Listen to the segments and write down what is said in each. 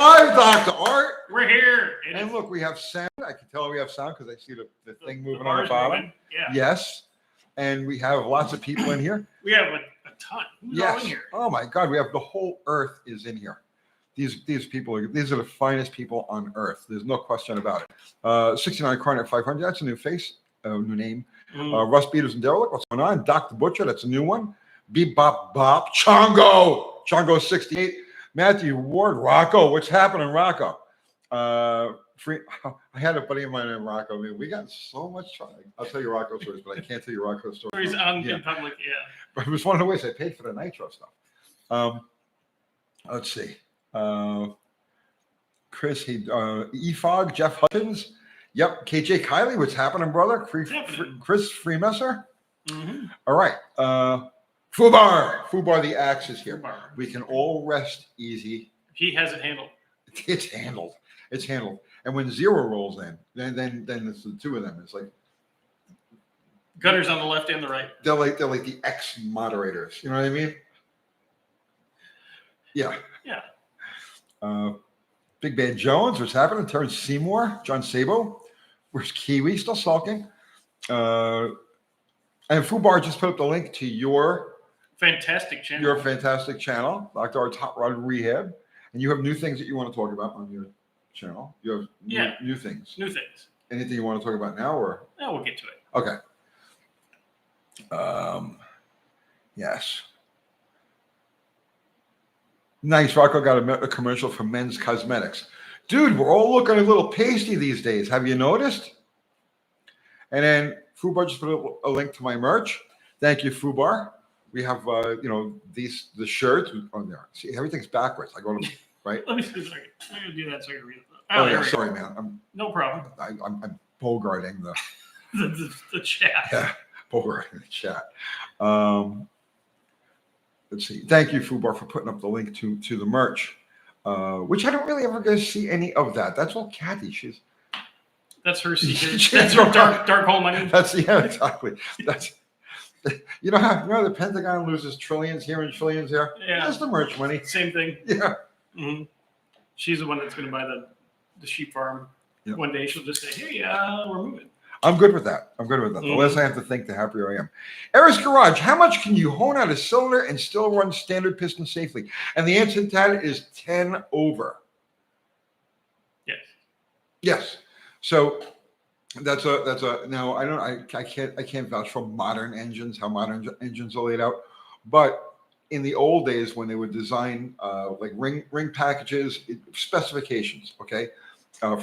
Hi, Dr. Art. We're here. And look, we have sound. I can tell we have sound because I see the thing moving the on the bottom. moving. Yeah. Yes. And we have lots of people in here. We have a ton. Who's all in here? Oh my God, we have the whole earth is in here. These people are the finest people on earth. There's no question about it. 69 Coronet 500. That's a new face, new name. Russ Beaters and Derelict. What's going on? Dr. Butcher. That's a new one. Bebop Bop. Chongo 68. Matthew Ward. Rocco. What's happening, Rocco? I had a buddy of mine in Rocco. I mean, we got so much trying. I'll tell you Rocco stories, but I can't tell you Rocco stories. In public, yeah. But it was one of the ways I paid for the nitro stuff. Let's see. Chris, EFOG, Jeff Hutchins. Yep. KJ Kiley, what's happening, brother? Chris Freemesser. All right. Fubar the axe is here. We can all rest easy. He has it handled. It's handled. It's handled. And when Zero rolls in, then it's the two of them. It's like Gutters on the left and the right. They're like the ex moderators. You know what I mean? Yeah. Yeah. Big Bad Jones, what's happening? Terrence Seymour, John Sabo. Where's Kiwi? Still sulking. And Fubar just put up the link to your fantastic channel. Your fantastic channel, Dr. Art's Hot Rod Rehab. And you have new things that you want to talk about on your channel. You have new things. New things. Anything you want to talk about now, or? No, we'll get to it. Okay. Yes. Nice. Rocco got a commercial for men's cosmetics. Dude, we're all looking a little pasty these days. Have you noticed? And then Fubar just put a link to my merch. Thank you, Fubar. We have, the shirts on there. See, everything's backwards. I go to, right? Let me see a second. I'm going to do that so I can read it. Oh yeah, sorry, man. No problem. I'm bogarting the chat. Yeah, bogarting the chat. Let's see. Thank you, Fubar, for putting up the link to the merch, which I don't really ever get to see any of that. That's all Kathy. That's her secret. That's her dark hole money. Exactly. That's you know how the Pentagon loses trillions here and trillions there. Yeah, that's the merch money. Same thing. Yeah. Mm-hmm. She's the one that's going to buy the sheep farm. Yep. One day she'll just say, "Hey, we're moving." I'm good with that. The less I have to think, the happier I am. Eric's Garage, how much can you hone out a cylinder and still run standard piston safely? And the answer to that is 10 over. Yes. Yes. So that's a now I can't vouch for modern engines, how modern engines are laid out, but in the old days when they would design like ring packages, specifications, okay.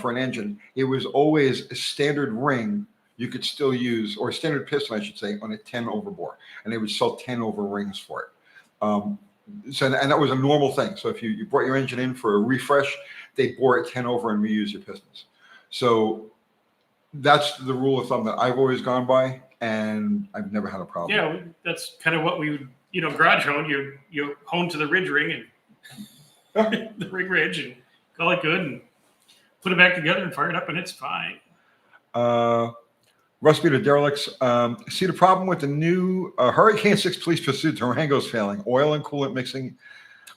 For an engine, it was always a standard ring you could still use, or a standard piston, I should say, on a 10 over bore, and they would sell 10 over rings for it. And that was a normal thing. So if you brought your engine in for a refresh, they bore it 10 over and reuse your pistons. So that's the rule of thumb that I've always gone by, and I've never had a problem. Yeah, that's kind of what we would, garage hone. You hone to the ridge ring and the ridge and call it good and put it back together and fire it up, and it's fine. Russ Beater Derelicts. See the problem with the new Hurricane 6 police pursuit? Durango's failing. Oil and coolant mixing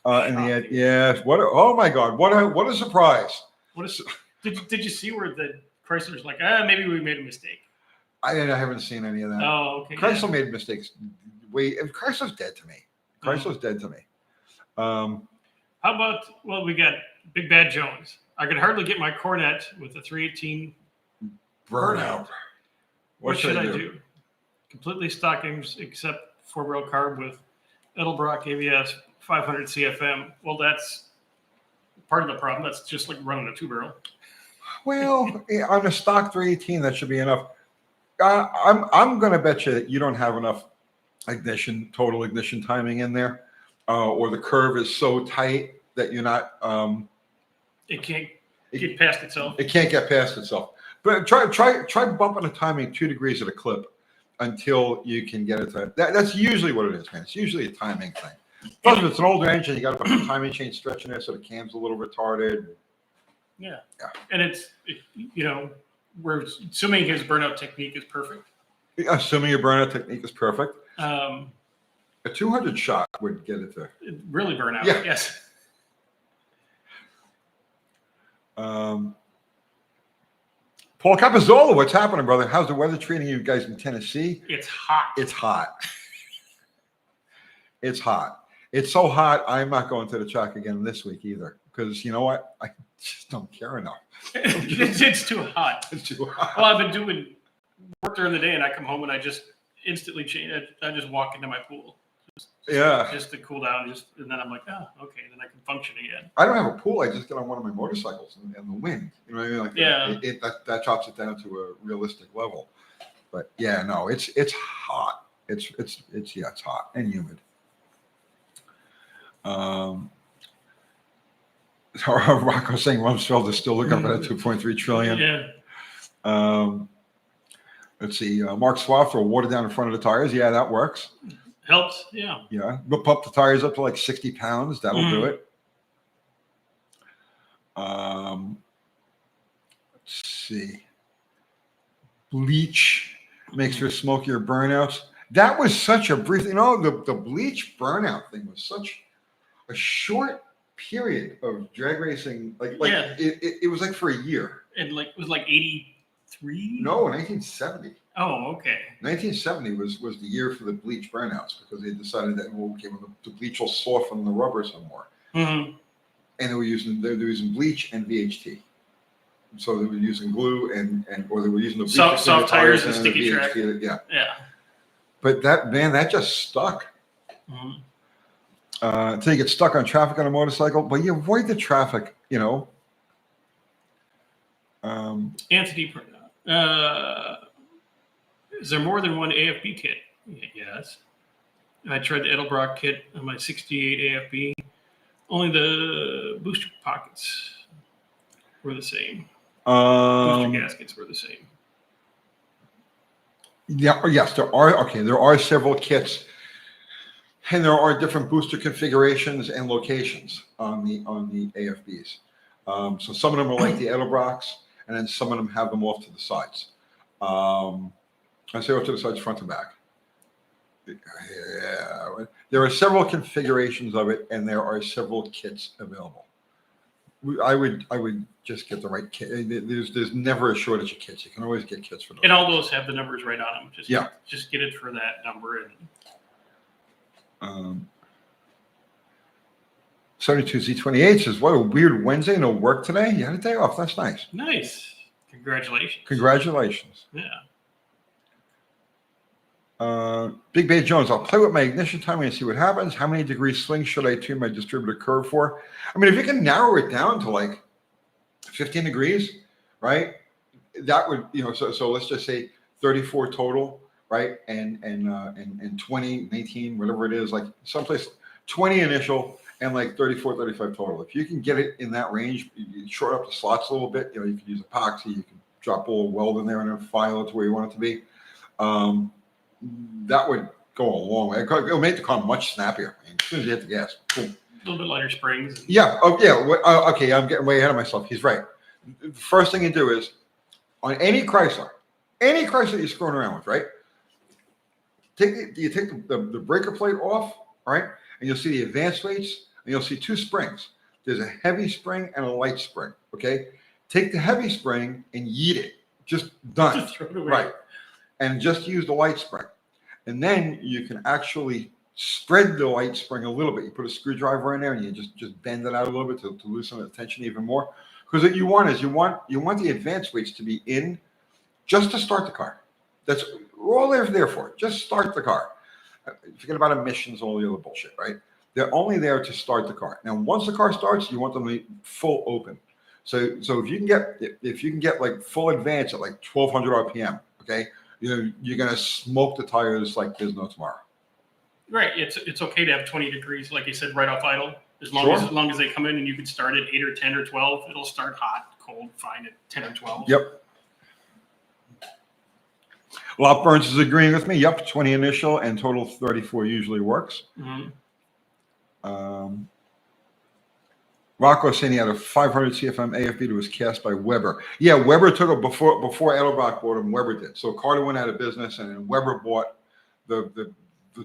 in the end. Yeah. Oh my God! What a surprise! Did you see where the Chrysler's like, maybe we made a mistake? I haven't seen any of that. Oh, okay. Chrysler made mistakes. Chrysler's dead to me. Chrysler's dead to me. How about, we got Big Bad Jones. I could hardly get my Cornet with a 318 burnout. What should I do? Completely stock engines except 4-barrel carb with Edelbrock ABS 500 CFM. Well, that's part of the problem. That's just like running a 2-barrel. Well, on a stock 318, that should be enough. I'm going to bet you that you don't have enough total ignition timing in there, or the curve is so tight that you're not. It can't get past itself. It can't get past itself. But try bumping the timing 2 degrees at a clip until you can get it to. That's usually what it is, man. It's usually a timing thing. Plus, if it's an older engine, you got to put the timing chain stretch in there so the cam's a little retarded. Yeah. And we're assuming his burnout technique is perfect. Assuming your burnout technique is perfect. A 200 shot would get it to really burn out. Yeah. Yes. Paul Capizola, what's happening, brother? How's the weather treating you guys in Tennessee? It's hot. It's hot. It's hot. It's so hot, I'm not going to the track again this week either. Because you know what? I just don't care enough. It's too hot. It's too hot. Well, I've been doing work during the day, and I come home and I just instantly change. I just walk into my pool. Just to cool down, and then I'm like, oh, okay, then I can function again. I don't have a pool. I just get on one of my motorcycles and the wind. You know what I mean? Like that drops it down to a realistic level. But yeah, no, it's hot. It's hot and humid. Rocco saying Rumsfeld is still looking for that 2.3 trillion. Yeah. Let's see. Mark Swaffer, water down in front of the tires. Yeah, that works. Helps. Yeah. Yeah. We'll pump the tires up to like 60 pounds. That'll do it. Let's see. Bleach makes for smokier burnouts. That was such a brief, the bleach burnout thing was such a short period of drag racing. It was like for a year. And it was like 83? No, 1970. Oh, okay. 1970 was the year for the bleach burnouts because they decided that the bleach will soften the rubber some more. Mm-hmm. And they were using bleach and VHT. So they were using glue or they were using the bleach soft tires and sticky track. Yeah. Yeah. But that just stuck. Mm-hmm. Until you get stuck on traffic on a motorcycle, but you avoid the traffic, Anthony, is there more than one AFB kit? Yes. I tried the Edelbrock kit on my 68 AFB. Only the booster pockets were the same. Booster gaskets were the same. Yeah. Yes, there are. Okay, there are several kits, and there are different booster configurations and locations on the AFBs. So some of them are like the Edelbrocks, and then some of them have them off to the sides. I say off to the sides, front and back. Yeah, there are several configurations of it, and there are several kits available. I would just get the right kit. There's never a shortage of kits. You can always get kits for those. And all those have the numbers right on them. Just get it for that number. And 72Z28 says, "What a weird Wednesday. No work today. You had a day off. That's nice. Nice. Congratulations. Congratulations." Yeah. Big Bay Jones, I'll play with my ignition timing and see what happens. How many degrees swing should I tune my distributor curve for? I mean, if you can narrow it down to like 15 degrees, right? That would, so let's just say 34 total, right? And 20, 19, whatever it is, like someplace 20 initial and like 34, 35 total. If you can get it in that range, you short up the slots a little bit. You can use epoxy, you can drop a little weld in there and then file it to where you want it to be. That would go a long way. It'll make the car much snappier. As soon as you hit the gas, boom. A little bit lighter springs. Yeah. Oh, yeah. Okay. I'm getting way ahead of myself. He's right. The first thing you do is on any Chrysler you're screwing around with, right? You take the breaker plate off, right? And you'll see the advanced weights, and you'll see two springs. There's a heavy spring and a light spring. Okay. Take the heavy spring and yeet it. Just done. Just throw it away. Right. And just use the light spring. And then you can actually spread the light spring a little bit. You put a screwdriver in there and you just bend it out a little bit to loosen the tension even more. Because what you want is you want the advanced weights to be in just to start the car. That's all they're there for. Just start the car. Forget about emissions and all the other bullshit, right? They're only there to start the car. Now, once the car starts, you want them to be full open. So if you can get like full advance at like 1200 RPM, okay, you're gonna smoke the tires like there's no tomorrow. Right. It's okay to have 20 degrees, like you said, right off idle. As long as they come in and you can start at 8 or 10 or 12, it'll start hot, cold, fine at 10 or 12. Yep. Lot Burns is agreeing with me. Yep, 20 initial and total 34 usually works. Mm-hmm. Rocco saying he had a 500 CFM AFB that was cast by Weber. Yeah, Weber took it before Edelbrock bought him. Weber did. So Carter went out of business, and then Weber bought the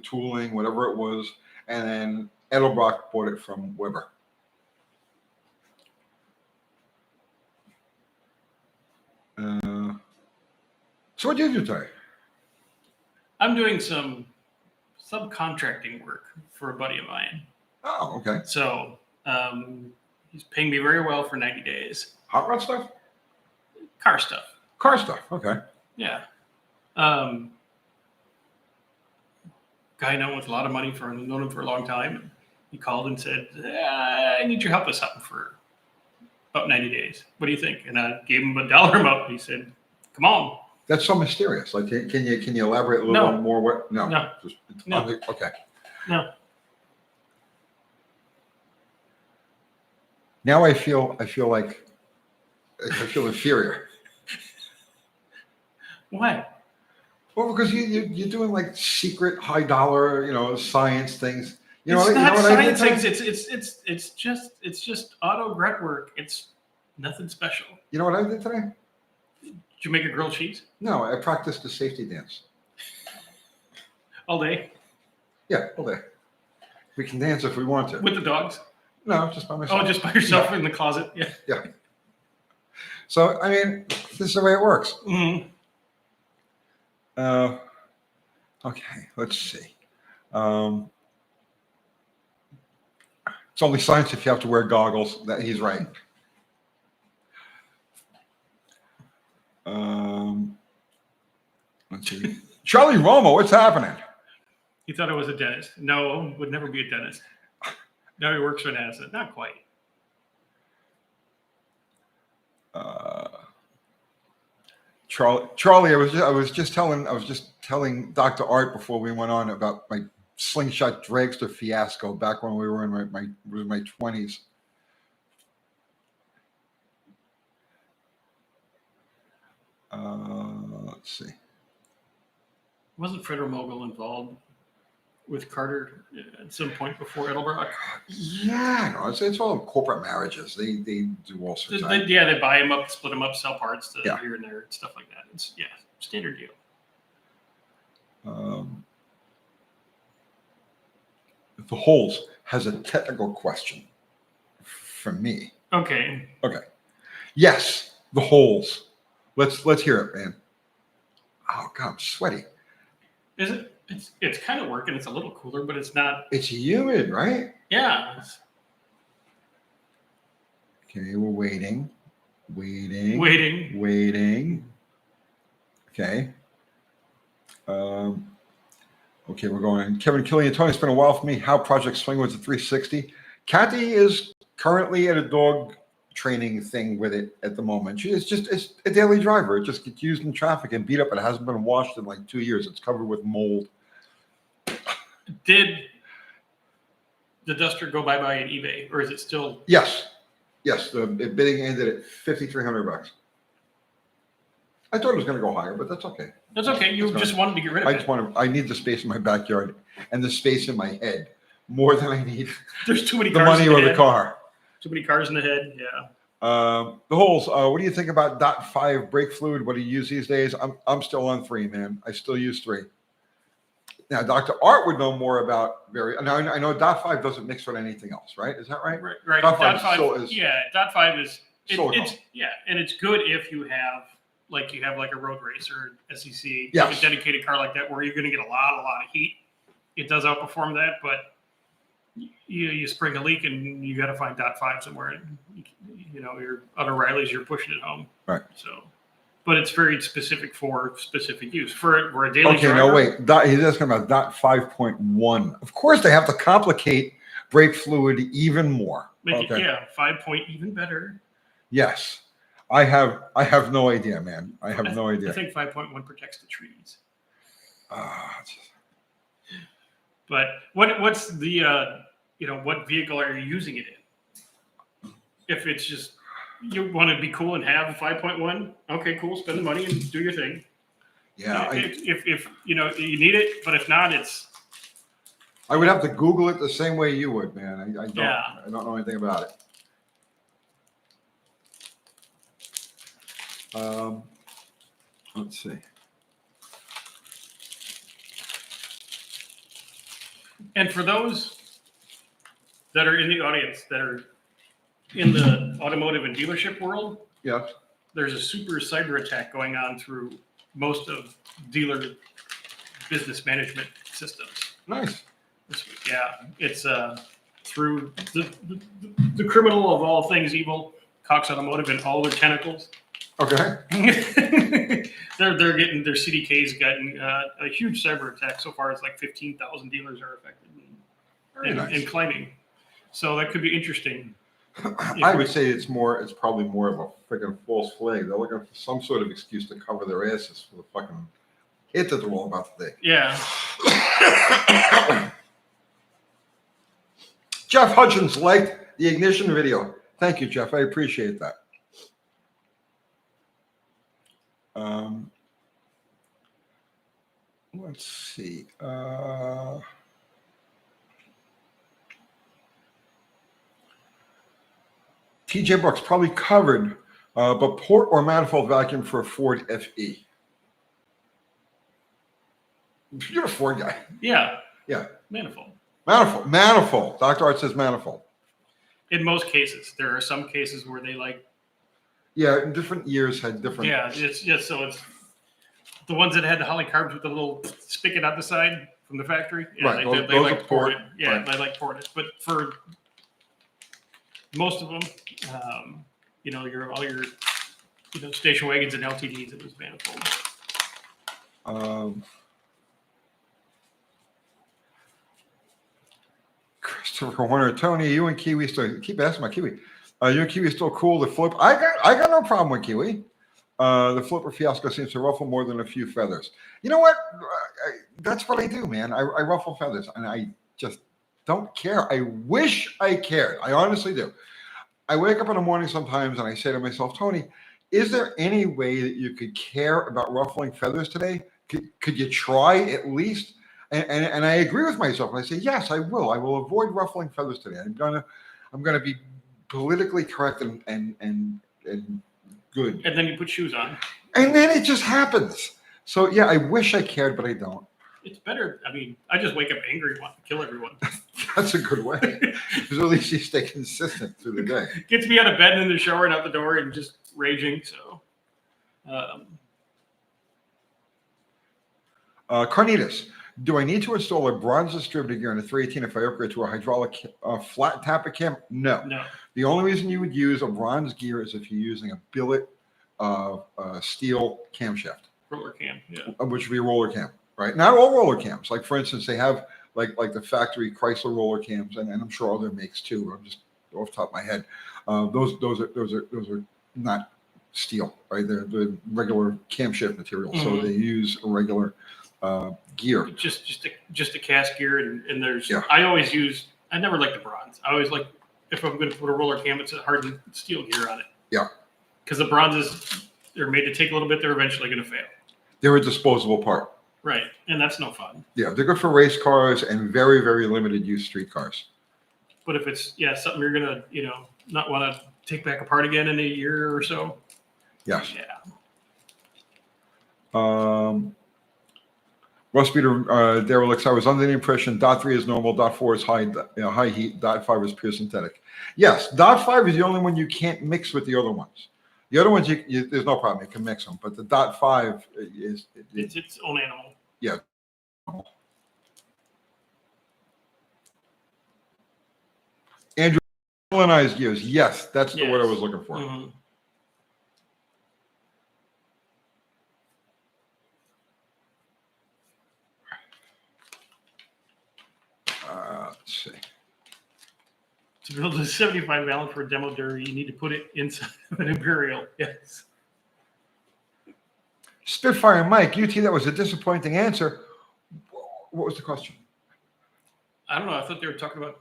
tooling, whatever it was, and then Edelbrock bought it from Weber. So what do you do today? I'm doing some subcontracting work for a buddy of mine. Oh, okay. So he's paying me very well for 90 days. Hot rod stuff? Car stuff. Car stuff. Okay. Yeah. Guy known with a lot of money known him for a long time. He called and said, I need your help with something for about 90 days. What do you think? And I gave him a dollar amount. He said, come on. That's so mysterious. Like, can you elaborate a little bit more? What? No. No. Okay. No. Now I feel inferior. Why? Well, because you're doing like secret high dollar, science things. It's not what I did science today? things. It's just auto grunt work. It's nothing special. You know what I did today? Did you make a grilled cheese No, I practiced the safety dance. all day Yeah, all day. We can dance if we want to. with the dogs? No, just by myself. Oh, just by yourself in the closet? Yeah. Yeah. So, I mean, this is the way it works. Mm-hmm. Okay, let's see. It's only science if you have to wear goggles. That he's right. Let's see. Charlie Romo, what's happening? He thought I was a dentist. No, would never be a dentist. Now he works for NASA. Not quite. Charlie, I was just telling Dr. Art before we went on about my slingshot dragster fiasco back when we were in my 20s. Let's see. Wasn't Fred Mogul involved with Carter at some point before Edelbrock? Yeah, no, it's all corporate marriages. They do all sorts of things. They buy him up, split him up, sell parts to Yeah. here and there, and stuff like that. It's standard deal. The holes has a technical question for me. Okay. Yes, the holes. Let's hear it, man. Oh God, I'm sweaty. Is it? It's kind of working. It's a little cooler, but it's not. It's humid, right? Yeah. Okay, we're waiting. Okay. Okay, we're going. Kevin Killian, Tony, it's been a while for me. How Project Swing was a 360. Kathy is currently at a dog training thing with it at the moment. It's a daily driver. It just gets used in traffic and beat up. It hasn't been washed in like 2 years. It's covered with mold. Did the Duster go bye-bye at eBay, or is it still? Yes. The bidding ended at $5,300. I thought it was going to go higher, but that's okay. That's okay. You just wanted to get rid of it. I need the space in my backyard and the space in my head more than I need. There's too many the cars money in the or head. the car. Too many cars in the head. Yeah. The holes. What do you think about .5 brake fluid? What do you use these days? I'm still on 3, man. I still use 3. Now, Dr. Art would know more about Now, I know .5 doesn't mix with anything else, right? Is that right? Right. .5 is yeah. .5 is silicone. and it's good if you have a road race or SEC, Yes. like a dedicated car like that, where you're going to get a lot of heat. It does outperform that, but you spring a leak and you got to find .5 somewhere. Your other Rileys, you're pushing it home. Right. So, but it's very specific for specific use for a daily. Okay, driver. no, wait. He's asking about .5.1. Of course, they have to complicate brake fluid even more. Make it 5 point even better. Yes, I have no idea, man. I have no idea. I think 5.1 protects the trees. Just- But what's the what vehicle are you using it in? If it's just you want to be cool and have 5.1, okay, cool, spend the money and do your thing. Yeah, if you need it, but if not, it's. I would have to Google it the same way you would, man. I don't know anything about it. Let's see. And for those that are in the audience that are in the automotive and dealership world, Yes. there's a super cyber attack going on through most of dealer business management systems. Nice. Yeah, it's through the criminal of all things evil, Cox Automotive, and all their tentacles. Okay. they're getting their CDK's gotten a huge cyber attack so far. It's like 15,000 dealers are affected and claiming. So that could be interesting. I would say it's probably more of a freaking false flag. They're looking for some sort of excuse to cover their asses for the fucking hit that they're all about to take. Yeah. Jeff Hutchins liked the ignition video. Thank you, Jeff. I appreciate that. Let's see. TJ Brooks probably covered, but port or manifold vacuum for a Ford FE. You're a Ford guy. Yeah. Yeah. Manifold. Manifold. Dr. Art says manifold. In most cases, there are some cases where they like. Yeah, in different years had different. Yeah, it's just so it's the ones that had the holly carbs with the little spigot out the side from the factory. Yeah, right. They those like ported. Yeah, right. they like ported. But for most of them, all your station wagons and LTDs, it was manifold. Christopher Horner, Tony, you and Kiwi still keep asking my Kiwi. You and Kiwi still cool. The flip, I got no problem with Kiwi. The flipper fiasco seems to ruffle more than a few feathers. You know what? That's what I do, man. I ruffle feathers, and I just don't care. I wish I cared. I honestly do. I wake up in the morning sometimes, and I say to myself, Tony, is there any way that you could care about ruffling feathers today? Could you try at least? And I agree with myself, and I say, yes, I will. I will avoid ruffling feathers today. I'm gonna be politically correct and good. And then you put shoes on. And then it just happens. So yeah, I wish I cared, but I don't. It's better. I mean, I just wake up angry, want to kill everyone. That's a good way. Because at least you stay consistent through the day. Gets me out of bed and in the shower and out the door and just raging. So, Carnitas, do I need to install a bronze distributor gear in a 318 if I upgrade to a hydraulic flat tapper cam? No. The only reason you would use a bronze gear is if you're using a billet steel camshaft. Roller cam, yeah. Which would be a roller cam, right? Not all roller cams. Like for instance, they have like the factory Chrysler roller cams, and I'm sure other makes too. I'm just off the top of my head. Those are not steel, right? They're regular camshaft material, so they use a regular gear. Just a cast gear, and there's. Yeah. I never like the bronze. I always like if I'm going to put a roller cam, it's a hardened steel gear on it. Yeah. Because the bronzes, they're made to take a little bit. They're eventually going to fail. They're a disposable part. Right, and that's no fun. Yeah, they're good for race cars and very, very limited use street cars. But if it's something you're gonna not want to take back apart again in a year or so. Yes. Yeah. Russ Peter derelicts. I was under the impression .3 is normal, .4 is high heat, .5 is pure synthetic. Yes, .5 is the only one you can't mix with the other ones. The other ones, there's no problem. You can mix them, but the .5 is it's its own animal. Yeah. Andrew, colonized gears. Yes, that's the word I was looking for. Mm-hmm. Let's see. To build a 75 gallon for a demo derby, you need to put it inside of an Imperial. Yes. Spitfire Mike, UT, that was a disappointing answer. What was the question? I don't know. I thought they were talking about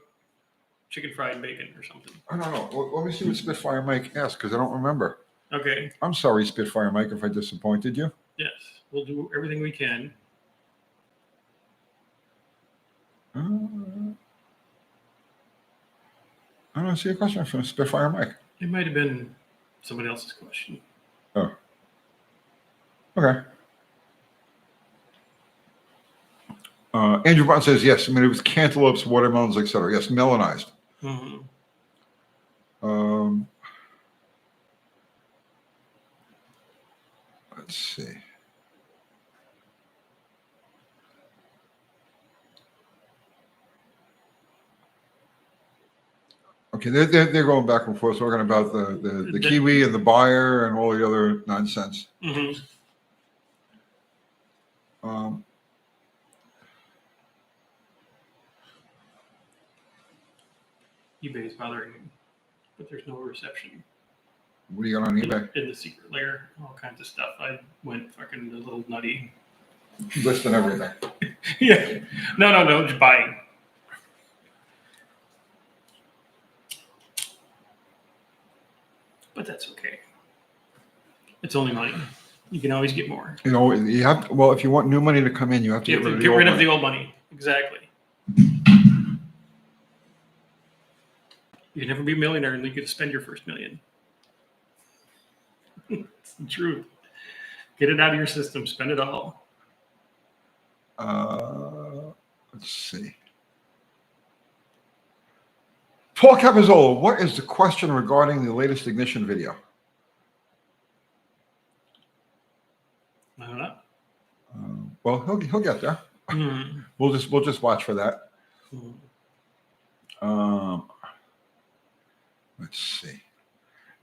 chicken fried bacon or something. I don't know. Let me see what Spitfire Mike asked because I don't remember. Okay. I'm sorry, Spitfire Mike, if I disappointed you. Yes. We'll do everything we can. I don't see a question from Spitfire Mike. It might have been somebody else's question. Oh. Okay. Andrew Button says, yes, I mean, it was cantaloupes, watermelons, etc. Yes, melanized. Mm-hmm. Let's see. Okay, they're going back and forth talking about the Kiwi and the buyer and all the other nonsense. Mm-hmm. eBay is bothering me, but there's no reception. What do you got on eBay? In the secret layer, all kinds of stuff. I went fucking a little nutty. Listing everything. Yeah. No, just buying. But that's okay. It's only money. You can always get more. You know, you have to, well, if you want new money to come in, you have to get rid of the old money. Exactly. You can never be a millionaire until you get to spend your first million. It's the truth. Get it out of your system. Spend it all. Let's see. Paul Capizzola, what is the question regarding the latest ignition video? I don't know. Well, he'll get there. Mm. We'll just watch for that. Let's see.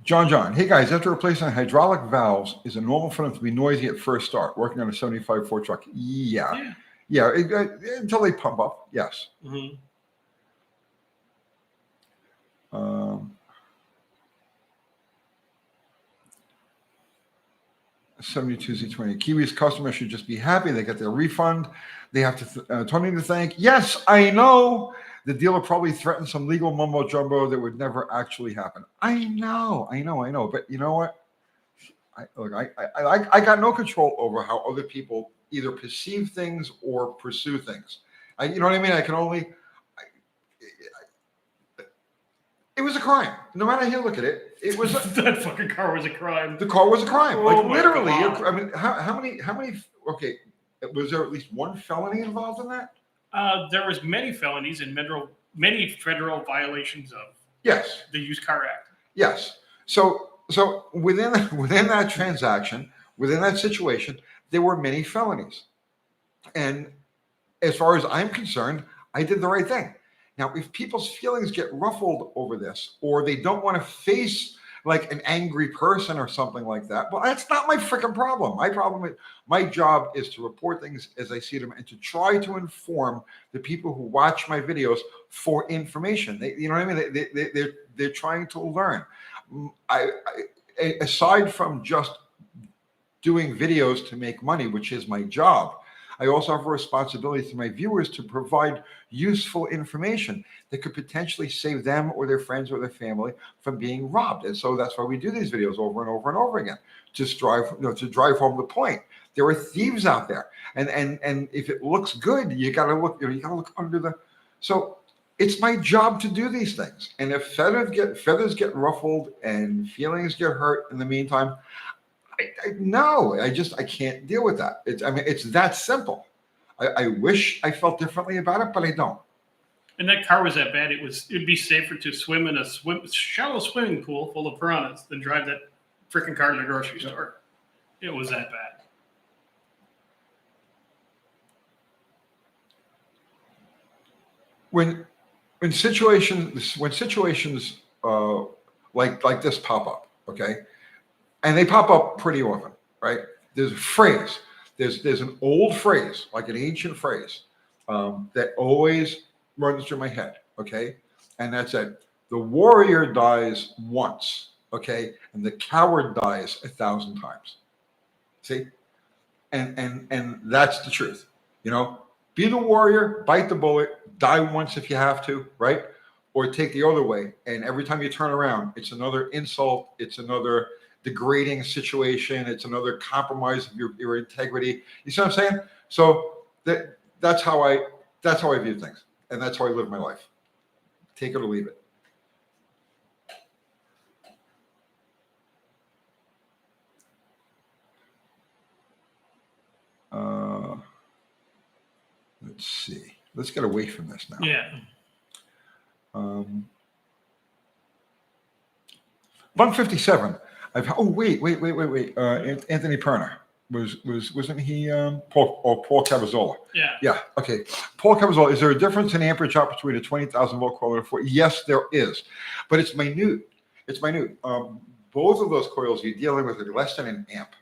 John, hey guys, after replacing hydraulic valves, is it normal for them to be noisy at first start? Working on a 75 Ford truck, yeah. Until they pump up, yes. Mm-hmm. 72Z20. Kiwi's customers should just be happy. They get their refund. They have to Tony to thank. Yes, I know. The dealer probably threatened some legal mumbo jumbo that would never actually happen. I know. But you know what? I got no control over how other people either perceive things or pursue things. You know what I mean? I can only. It was a crime. No matter how you look at it, it was that fucking car was a crime. The car was a crime. Oh, like literally. God. I mean, how many? Okay, was there at least one felony involved in that? There was many felonies and many federal violations of yes the Used Car Act. Yes. So within that transaction, within that situation, there were many felonies, and as far as I'm concerned, I did the right thing. Now, if people's feelings get ruffled over this, or they don't want to face like an angry person or something like that, well, that's not my freaking problem. My job is to report things as I see them and to try to inform the people who watch my videos for information. You know what I mean? They're trying to learn. Aside from just doing videos to make money, which is my job, I also have a responsibility to my viewers to provide useful information that could potentially save them or their friends or their family from being robbed. And so that's why we do these videos over and over and over again, to drive home the point. There are thieves out there, and if it looks good, you got to look under the. So it's my job to do these things. And if feathers get ruffled and feelings get hurt in the meantime, I can't deal with that. It's that simple. I wish I felt differently about it, but I don't. And that car was that bad. It'd be safer to swim in a shallow swimming pool full of piranhas than drive that freaking car to the grocery store. It was that bad. When situations like this pop up, okay, and they pop up pretty often, right? There's a phrase. There's an old phrase, like an ancient phrase, that always runs through my head, okay? And that's it. The warrior dies once, okay? And the coward dies 1,000 times. See? And that's the truth. Be the warrior, bite the bullet, die once if you have to, right? Or take the other way. And every time you turn around, it's another insult. It's another degrading situation. It's another compromise of your integrity. You see what I'm saying? So that's how I view things, and that's how I live my life. Take it or leave it. Let's see. Let's get away from this now. Yeah. 157. Wait. Anthony Perner. wasn't he Paul Cavazola? Yeah. Yeah. Okay. Paul Cavazola. Is there a difference in amperage out between a 20,000 volt coil and a 40? Yes, there is, but it's minute. It's minute. Both of those coils you're dealing with are less than an amp.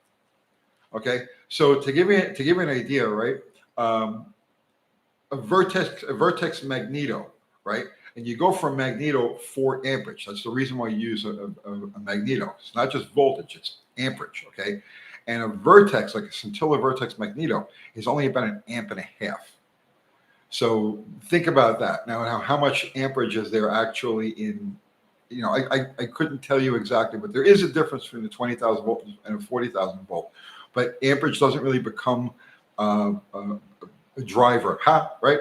Okay. So to give you an idea, right? A vertex magneto, right? And you go from magneto for amperage. That's the reason why you use a magneto. It's not just voltage; it's amperage. Okay. And a vertex, like a scintilla vertex magneto, is only about an amp and a half. So think about that. Now how much amperage is there actually in, I couldn't tell you exactly, but there is a difference between the 20,000 volt and a 40,000 volt. But amperage doesn't really become a driver, right?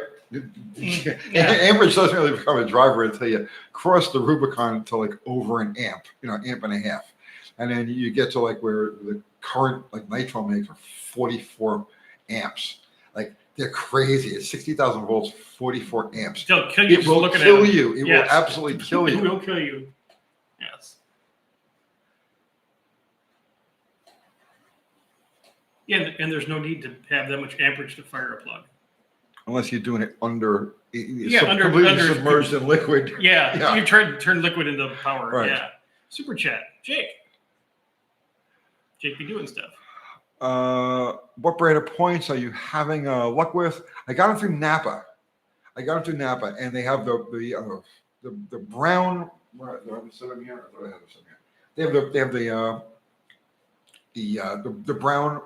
Yeah. Amperage doesn't really become a driver until you cross the Rubicon to like over an amp, amp and a half. And then you get to like where the current like nitro makes are 44 amps. Like they're crazy. It's 60,000 volts, 44 amps. They'll kill you. It will kill you. It will absolutely kill you. It will kill you. Yes. Yeah, and there's no need to have that much amperage to fire a plug. Unless you're doing it under completely submerged in liquid. Yeah. You turn liquid into power. Right. Yeah. Super chat. Jake be doing stuff. What brand of points are you having luck with? I got them through Napa. And they have the brown. Where do I have this in here? I thought I had this in here. They have the brown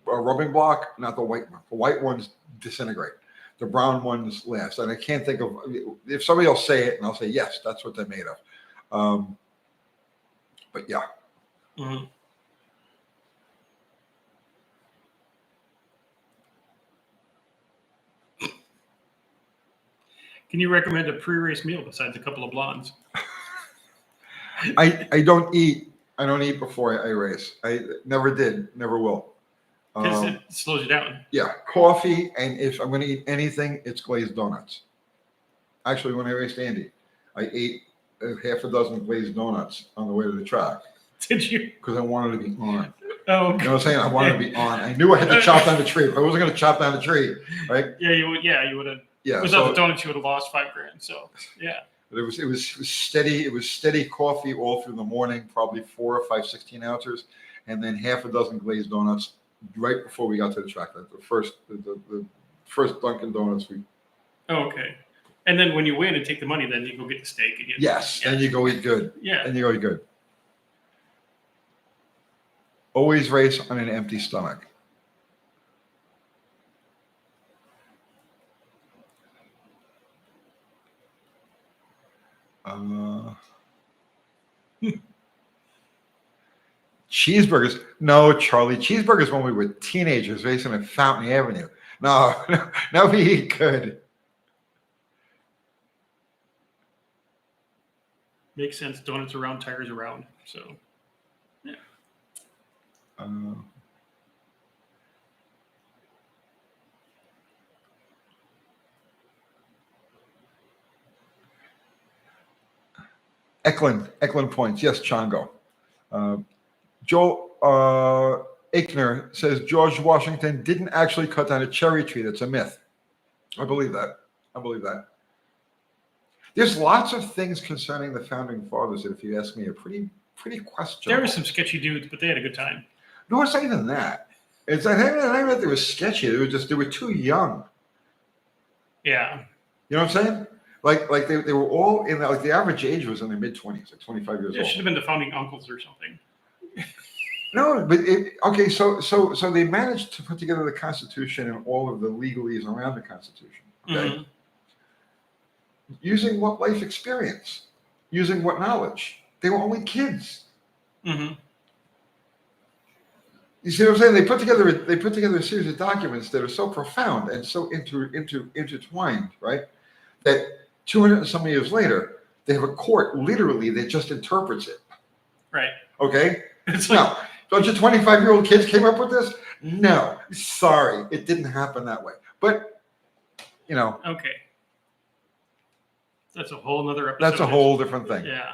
rubbing block, not the white one. The white ones disintegrate. The brown ones last. And I can't think of, if somebody will say it, and I'll say yes, that's what they're made of. But yeah. Mm-hmm. Can you recommend a pre-race meal besides a couple of blondes? I don't eat before I race. I never did, never will. Because it slows you down. Yeah, coffee, and if I'm going to eat anything, it's glazed donuts. Actually, when I raced Andy, I ate half a dozen glazed donuts on the way to the track. Did you? Because I wanted to be on. Oh, okay. You know what I'm saying? I wanted to be on. I knew I had to chop down the tree. If I wasn't going to chop down the tree, right? Yeah, you would. Yeah, you would have. Yeah. Without the donuts, you would have lost $5,000. So yeah. But it was steady. It was steady coffee all through the morning, probably 4 or 5 16-ounces, and then half a dozen glazed donuts right before we got to the track. Like the first Dunkin' Donuts we. Oh, okay. And then when you win and take the money, then you go get the steak again. Yes, and you go eat good. Yeah. And you go eat good. Always race on an empty stomach. Cheeseburgers. No, Charlie. Cheeseburgers when we were teenagers racing at Fountain Avenue. No, we eat good. Makes sense. Donuts around, tires around. So, yeah. Eklund points. Yes, Chongo. Joel Aikner says George Washington didn't actually cut down a cherry tree. That's a myth. I believe that. There's lots of things concerning the founding fathers that, if you ask me, are pretty questionable. There were some sketchy dudes, but they had a good time. No, it's not even that. It's not even that they were sketchy. They were too young. Yeah. You know what I'm saying? Like they were all in like the average age was in their mid-20s, like 25 years old. It should have been the founding uncles or something. No, but okay. So they managed to put together the Constitution and all of the legalese around the Constitution. Okay. Mm-hmm. Using what life experience? Using what knowledge? They were only kids. Mm-hmm. You see what I'm saying? They put together a series of documents that are so profound and so intertwined, right? That 200 and some years later, they have a court literally that just interprets it. Right. Okay. It's like, now, don't you 25-year-old kids came up with this? No, sorry, it didn't happen that way. But okay. That's a whole nother episode. That's a whole different thing. Yeah.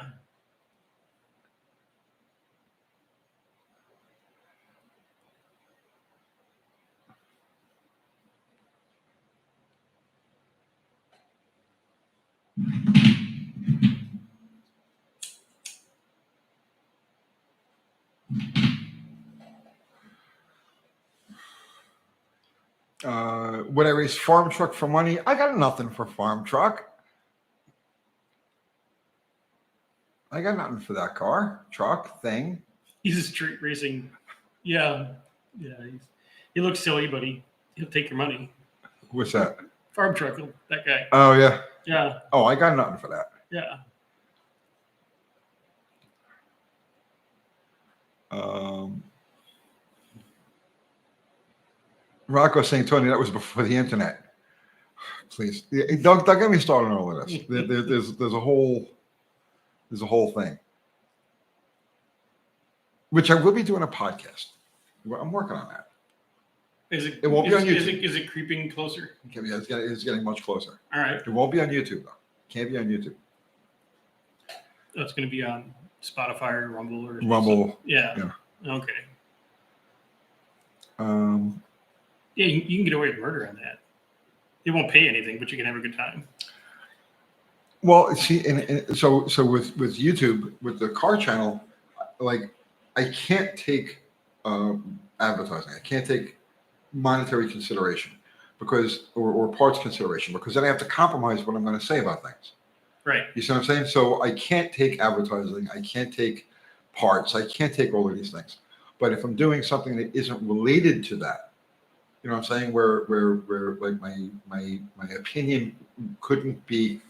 Would I race farm truck for money? I got nothing for farm truck. I got nothing for that car, truck, thing. He's a street racing. Yeah. He looks silly, but he'll take your money. What's that? Farm truck, that guy. Oh, yeah. Yeah. Oh, I got nothing for that. Yeah. Rocco saying, Tony, that was before the internet. Please, don't get me started on all of this. There's a whole thing, which I will be doing a podcast. I'm working on that. It won't be on YouTube. Is it creeping closer? Okay, yeah, it's getting much closer. All right. It won't be on YouTube though. Can't be on YouTube. That's going to be on Spotify or Rumble or Rumble. Yeah. Okay. Yeah, you can get away with murder on that. It won't pay anything, but you can have a good time. Well, see, and so with YouTube, with the car channel, like I can't take advertising. I can't take monetary consideration or parts consideration because then I have to compromise what I'm going to say about things. Right. You see what I'm saying? So I can't take advertising. I can't take parts. I can't take all of these things. But if I'm doing something that isn't related to that, you know what I'm saying? Where like my opinion couldn't be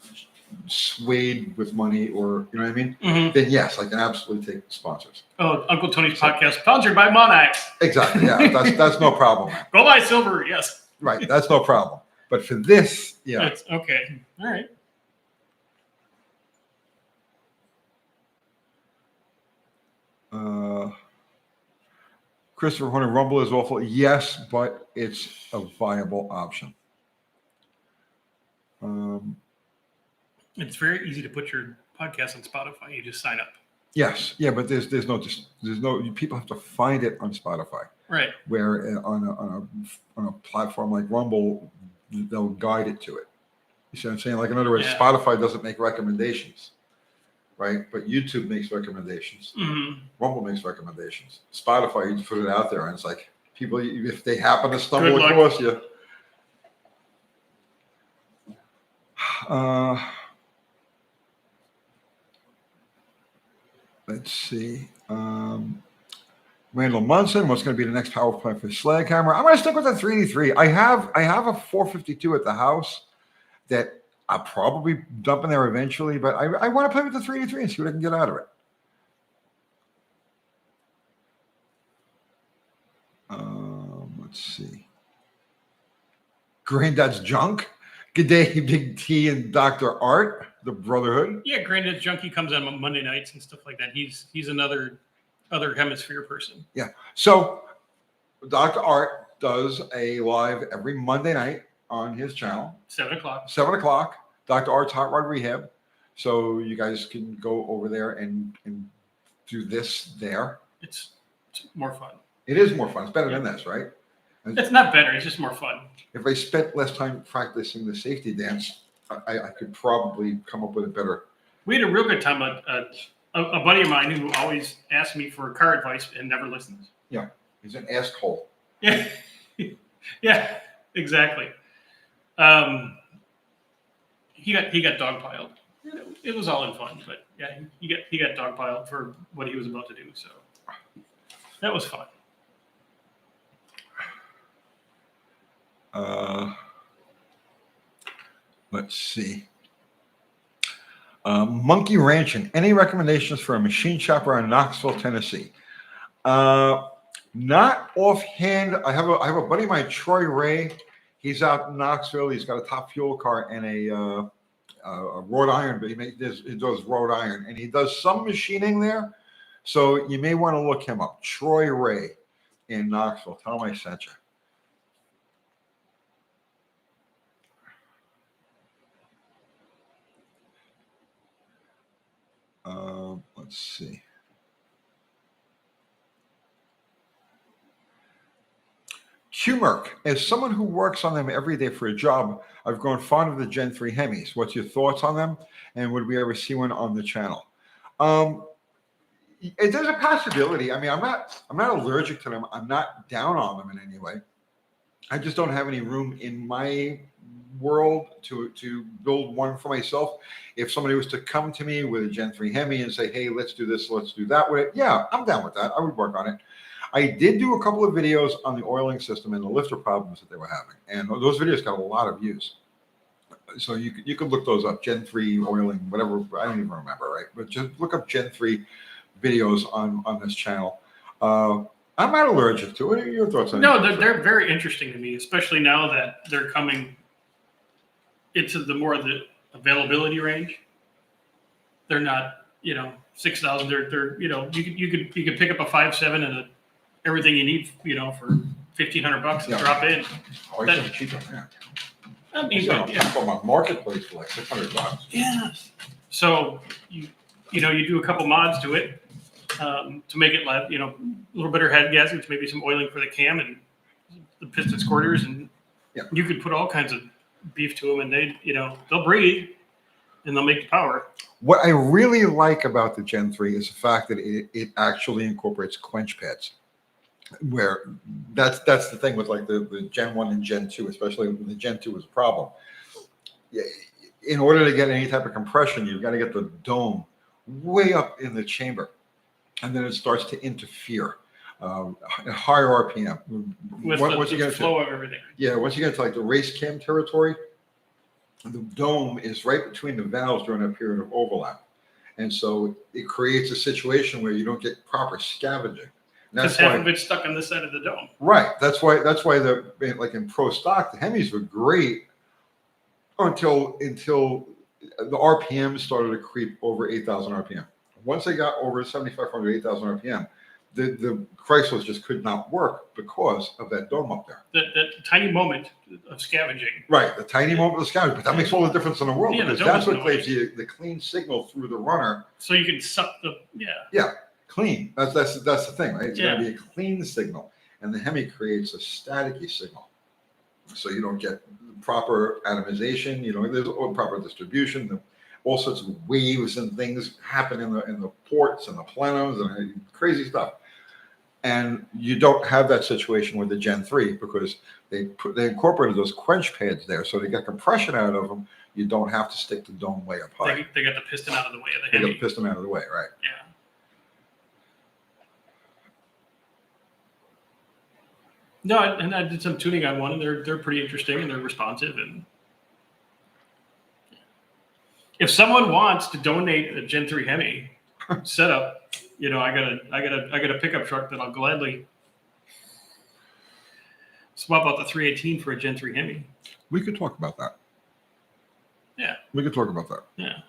swayed with money, or you know what I mean? Mm-hmm. Then yes, I can absolutely take sponsors. Oh, Uncle Tony's podcast sponsored by Monax. Exactly. Yeah, that's no problem. Go buy silver. Yes. Right. That's no problem. But for this, yeah. That's okay. All right. Christopher Horner, Rumble is awful. Yes, but it's a viable option. It's very easy to put your podcast on Spotify. You just sign up. Yes, yeah, but there's no people have to find it on Spotify. Right. Where on a platform like Rumble, they'll guide it to it. You see what I'm saying? Like in other words, Spotify doesn't make recommendations, right? But YouTube makes recommendations. Mm-hmm. Rumble makes recommendations. Spotify, you just put it out there, and it's like people, if they happen to stumble across you. Let's see. Randall Munson, what's going to be the next power plant for slag hammer? I'm going to stick with the 3D3. I have a 452 at the house that I'll probably dump in there eventually, but I want to play with the 3D3 and see what I can get out of it. Let's see. Granddad's Junk. Good day, Big T and Dr. Art, the Brotherhood. Yeah, Granddad's Junk, he comes on Monday nights and stuff like that. He's another hemisphere person. Yeah. So Dr. Art does a live every Monday night on his channel. 7 o'clock. 7 o'clock. Dr. Art's Hot Rod Rehab. So you guys can go over there and do this there. It's more fun. It is more fun. It's better than this, right? It's not better. It's just more fun. If I spent less time practicing the safety dance, I could probably come up with a better. We had a real good time. A buddy of mine who always asked me for car advice and never listens. Yeah, he's an asshole. Yeah, yeah, exactly. He got dogpiled. It was all in fun, but yeah, he got dogpiled for what he was about to do. So that was fun. Let's see. Monkey Ranching. Any recommendations for a machine shopper in Knoxville, Tennessee? Not offhand. I have a buddy of mine, Troy Ray. He's out in Knoxville. He's got a Top Fuel car and a wrought iron, but he does wrought iron, and he does some machining there. So you may want to look him up. Troy Ray in Knoxville. Tell him I sent you. Let's see. Qmerc, as someone who works on them every day for a job, I've grown fond of the Gen 3 Hemis. What's your thoughts on them? And would we ever see one on the channel? There's a possibility. I mean, I'm not allergic to them. I'm not down on them in any way. I just don't have any room in my world to build one for myself. If somebody was to come to me with a Gen 3 Hemi and say, hey, let's do this, let's do that with it, yeah, I'm down with that. I would work on it. I did do a couple of videos on the oiling system and the lifter problems that they were having, and those videos got a lot of views. So you could look those up, Gen 3 oiling, whatever, I don't even remember, right? But just look up Gen 3 videos on this channel. I'm not allergic to it. What are your thoughts on it? No, they're very interesting to me, especially now that they're coming into the availability range. They're not, 6,000. They're you could pick up a 5.7 and everything you need, for $1,500 and drop in. Oh, it's cheaper. Yeah. I mean, from a marketplace for like $600. Yeah. So you do a couple mods to it to make it a little better head gaskets, maybe some oiling for the cam and the piston squirters, and you could put all kinds of beef to them, and they'll breathe and they'll make the power. What I really like about the Gen 3 is the fact that it actually incorporates quench pads. Where that's the thing with like the Gen 1 and Gen 2, especially when the Gen 2 was a problem. In order to get any type of compression, you've got to get the dome way up in the chamber, and then it starts to interfere at higher RPM. With the flow of everything. Yeah, once you get to like the race cam territory, the dome is right between the valves during that period of overlap, and so it creates a situation where you don't get proper scavenging. Because half of it's stuck on this side of the dome. Right. That's why like in pro stock, the Hemis were great until the RPM started to creep over 8,000 RPM. Once they got over 7,500, 8,000 RPM, the Chryslers just could not work because of that dome up there. That tiny moment of scavenging. Right. The tiny moment of scavenging. But that makes all the difference in the world, because that's what gives you the clean signal through the runner. So you can suck Yeah. Clean. That's the thing, right? It's going to be a clean signal, and the Hemi creates a staticky signal, so you don't get proper atomization. There's proper distribution. All sorts of waves and things happen in the ports and the plenums and crazy stuff. And you don't have that situation with the Gen 3 because they incorporated those quench pads there, so they get compression out of them. You don't have to stick the dome way up high. They got the piston out of the way of the Hemi. They got the piston out of the way, right? Yeah. No, and I did some tuning on one, and they're pretty interesting, and they're responsive. And if someone wants to donate a Gen 3 Hemi setup, I got a pickup truck that I'll gladly swap out the 318 for a Gen 3 Hemi. We could talk about that. Yeah, we could talk about that. Yeah.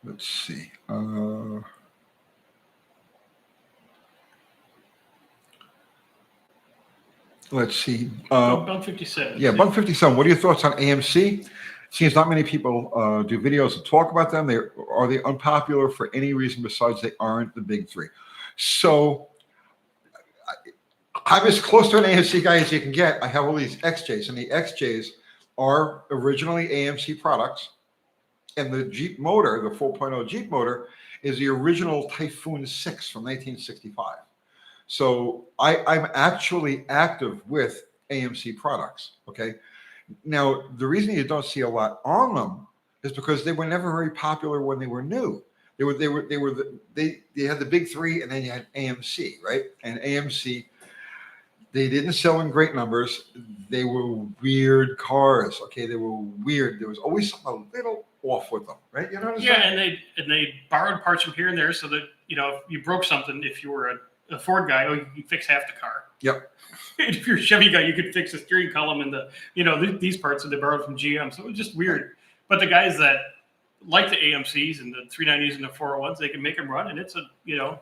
Let's see. Let's see. Bug 57. Yeah, Bug 57. What are your thoughts on AMC? Seems not many people do videos to talk about them. Are they unpopular for any reason besides they aren't the big three? So I'm as close to an AMC guy as you can get. I have all these XJs, and the XJs are originally AMC products. And the Jeep motor, the 4.0 Jeep motor, is the original Typhoon 6 from 1965. So I'm actually active with AMC products. Okay. Now, the reason you don't see a lot on them is because they were never very popular when they were new. They had the big three, and then you had AMC, right? And AMC, they didn't sell in great numbers. They were weird cars. Okay. They were weird. There was always something a little off with them, right? You know what I'm saying? Yeah, and they borrowed parts from here and there so that, if you broke something, if you were a Ford guy, you could fix half the car. Yep. If you're a Chevy guy, you could fix the steering column and these parts that they borrowed from GM. So it was just weird. But the guys that like the AMCs and the 390s and the 401s, they can make them run, and it's The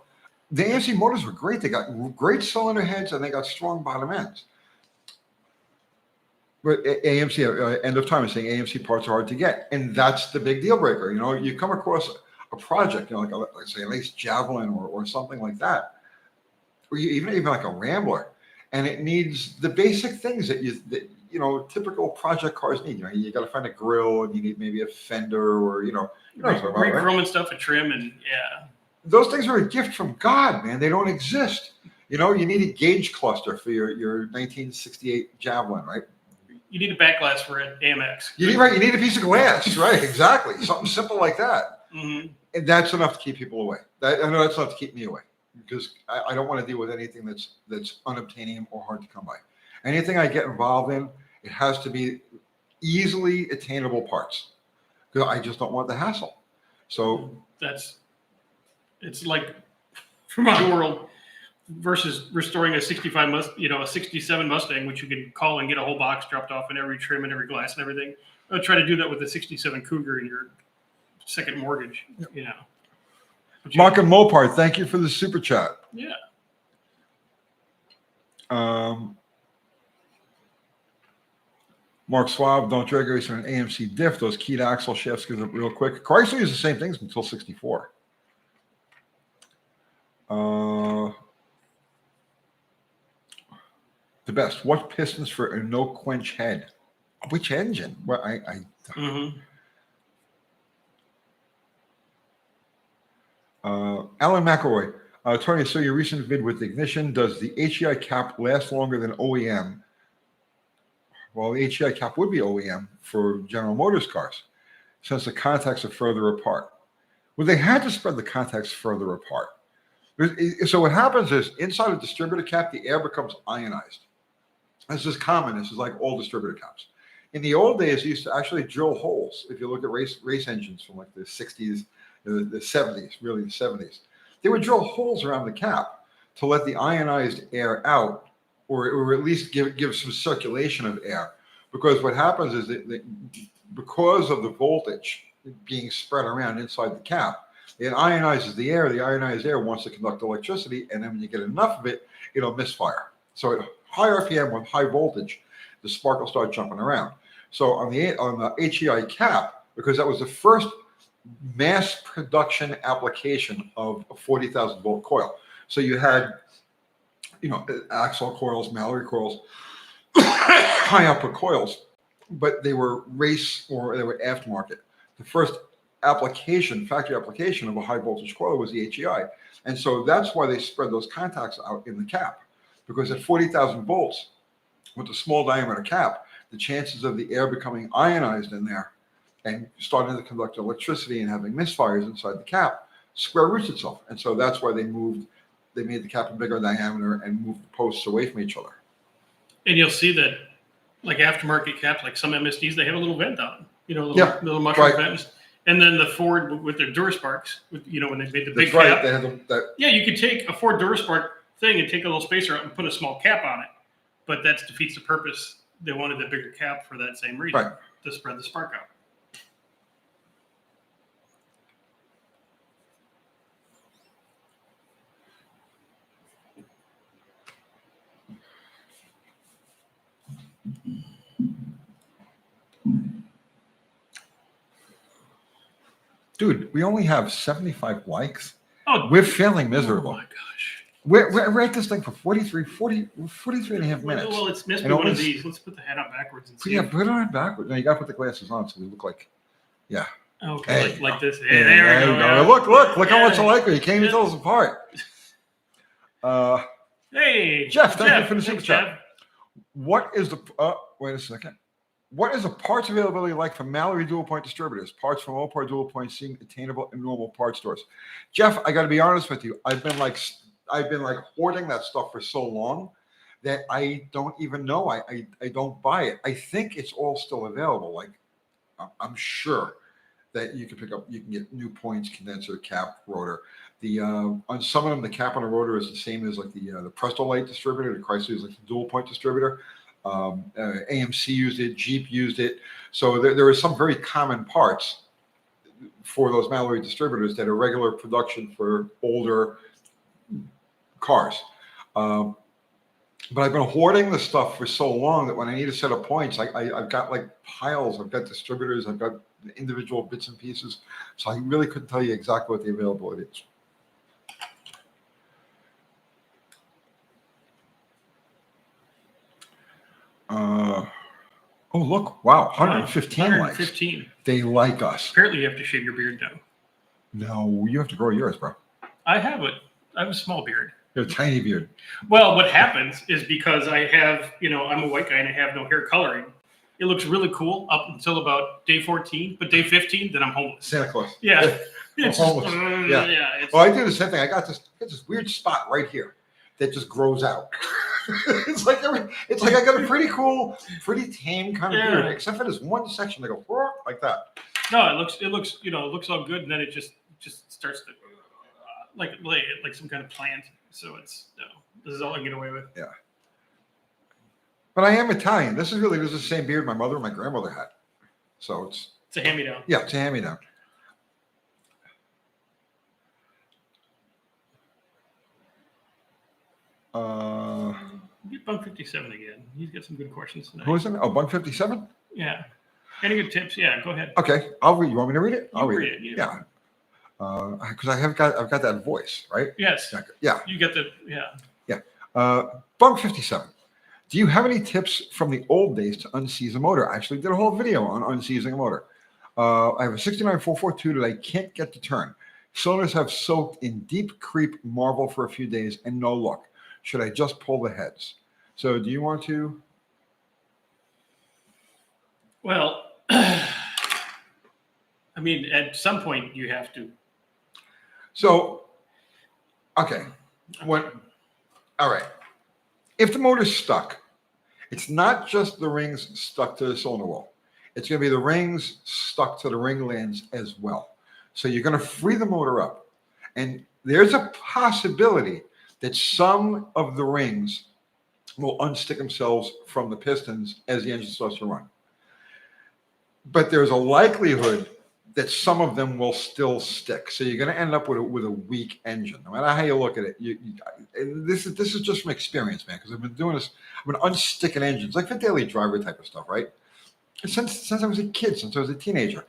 AMC motors were great. They got great cylinder heads, and they got strong bottom ends. But AMC, end of time, is saying AMC parts are hard to get, and that's the big deal breaker. You come across a project, like let's say at least Javelin or something like that, or even like a Rambler, and it needs the basic things that typical project cars need. You got to find a grill, and you need maybe a fender, or re-chrome and stuff, a trim, and yeah. Those things are a gift from God, man. They don't exist. You need a gauge cluster for your 1968 Javelin, right? You need a back glass for an AMX. You need a piece of glass, right? Exactly. Something simple like that. Mm-hmm. And that's enough to keep people away. I know that's enough to keep me away, because I don't want to deal with anything that's unobtainium or hard to come by. Anything I get involved in, it has to be easily attainable parts, because I just don't want the hassle. So it's like from our world versus restoring a 67 Mustang, which you can call and get a whole box dropped off in every trim and every glass and everything. I'll try to do that with a 67 Cougar in your second mortgage, Mark and Mopar, thank you for the super chat. Yeah. Mark Schwab, don't drag race on an AMC diff. Those keyed axle shafts get up real quick. Chrysler used the same things until 64. The best. What pistons for a no quench head? Which engine? Well, Mm-hmm. Alan McElroy. Tony, so your recent vid with ignition, does the HEI cap last longer than OEM? Well, the HEI cap would be OEM for General Motors cars, since the contacts are further apart. Well, they had to spread the contacts further apart. So what happens is, inside a distributor cap, the air becomes ionized. This is common. This is like all distributor caps. In the old days, you used to actually drill holes. If you look at race engines from like the 60s, the 70s, really the 70s, they would drill holes around the cap to let the ionized air out, or at least give some circulation of air. Because what happens is that because of the voltage being spread around inside the cap, it ionizes the air. The ionized air wants to conduct electricity, and then when you get enough of it, it'll misfire. So at high RPM with high voltage, the spark will start jumping around. So on the HEI cap, because that was the first mass production application of a 40,000 volt coil. So you had, axle coils, Mallory coils, high output coils, but they were race or they were aftermarket. The first factory application of a high voltage coil was the HEI. And so that's why they spread those contacts out in the cap, because at 40,000 volts with a small diameter cap, the chances of the air becoming ionized in there and starting to conduct electricity and having misfires inside the cap square roots itself. And so that's why they made the cap a bigger diameter and moved the posts away from each other. And you'll see that, like aftermarket caps, like some MSDs, they have a little vent on them, little mushroom vents. And then the Ford with their Durasparks, when they made the big cap. They had Yeah, you could take a Ford Duraspark thing and take a little spacer out and put a small cap on it. But that defeats the purpose. They wanted the bigger cap for that same reason, to spread the spark out. Dude, we only have 75 likes. Oh, we're failing miserable. Oh my gosh. We're at this thing for 43 and a half minutes. Well, it's missed me one of these. Let's put the head on backwards and see. Yeah, put it on backwards. No, you got to put the glasses on so we look like, Okay, like this. Hey, there we go. Yeah. Look how much alike we are. You can't even tell us apart. Hey, Jeff, thank you for the super chat. What is the, wait a second. What is the parts availability like for Mallory dual point distributors? Parts from Opar dual point seem attainable in normal parts stores. Jeff, I got to be honest with you. I've been like hoarding that stuff for so long that I don't even know. I don't buy it. I think it's all still available. Like I'm sure that you can get new points, condenser, cap, rotor. The on some of them, the cap on a rotor is the same as like the Presto Light distributor. The Chrysler is like the dual point distributor. AMC used it, Jeep used it. So there are some very common parts for those Mallory distributors that are regular production for older cars. But I've been hoarding the stuff for so long that when I need a set of points, I've got like piles. I've got distributors. I've got individual bits and pieces. So I really couldn't tell you exactly what the availability is. Oh, look. Wow. 115 likes. 115. They like us. Apparently, you have to shave your beard down. No, you have to grow yours, bro. I have a small beard. You have a tiny beard. Well, what happens is because I have, I'm a white guy and I have no hair coloring. It looks really cool up until about day 14, but day 15, then I'm homeless. Santa Claus. Yeah. It's homeless. Yeah. Well, I do the same thing. I got this weird spot right here that just grows out. it's like I got a pretty cool, pretty tame kind of beard, except for this one section that goes like that. No, it looks all good, and then it just starts to like some kind of plant. So this is all I get away with. Yeah. But I am Italian. This is the same beard my mother and my grandmother had. So it's a hand-me-down. Yeah, it's a hand-me-down. Get Bunk 57 again. He's got some good questions tonight. Who is it? Oh, Bunk 57? Yeah. Any good tips? Yeah, go ahead. Okay, I'll read. You want me to read it? I'll read it. Yeah. Because I've got that voice, right? Yes. Yeah. You got the Yeah. Bunk 57. Do you have any tips from the old days to unseize a motor? I actually did a whole video on unseizing a motor. I have a 69 442 that I can't get to turn. Cylinders have soaked in deep creep marble for a few days and no luck. Should I just pull the heads? So do you want to? Well, I mean, at some point you have to. So, okay. All right. If the motor's stuck, it's not just the rings stuck to the cylinder wall. It's going to be the rings stuck to the ring lands as well. So you're going to free the motor up. And there's a possibility that some of the rings will unstick themselves from the pistons as the engine starts to run. But there's a likelihood that some of them will still stick. So you're going to end up with a weak engine. No matter how you look at it, this is just from experience, man, because I've been doing this. I've been unsticking engines, like the daily driver type of stuff, right? Since I was a kid, since I was a teenager.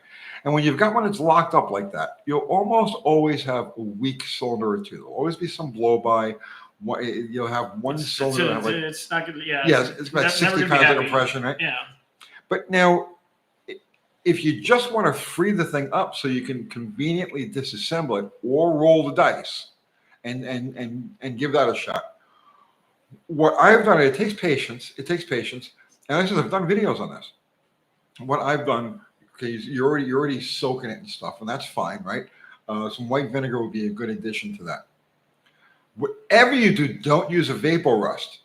And when you've got one that's locked up like that, you'll almost always have a weak cylinder or two. There'll always be some blow-by. You'll have one cylinder. It's not going to, it's about 60 pounds of compression, right? Yeah. But now, if you just want to free the thing up so you can conveniently disassemble it or roll the dice and give that a shot. What I've done, it takes patience. And I've done videos on this. What I've done, okay, you're already soaking it and stuff, and that's fine, right? Some white vinegar would be a good addition to that. Whatever you do, don't use a vapor rust.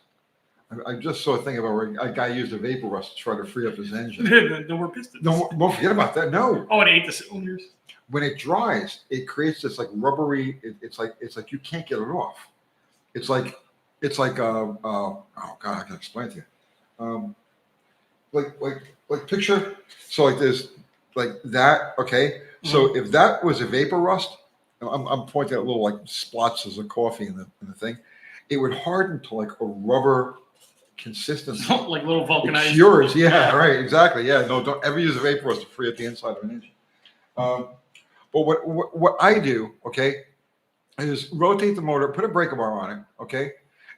I just saw a thing about where a guy used a vapor rust to try to free up his engine. No more pistons. No, forget about that. No. Oh, it ate the cylinders. When it dries, it creates this like rubbery. It's like you can't get it off. It's like oh god, I can explain it to you. Like picture. So like there's like that. Okay. So if that was a vapor rust, I'm pointing at little like splotches of coffee in the thing. It would harden to like a rubber consistency. Like little vulcanized. It's yours. Yeah, right. Exactly. Yeah. No, don't ever use a vapor rust to free up the inside of an engine. But what I do, okay, is rotate the motor, put a breaker bar on it, okay,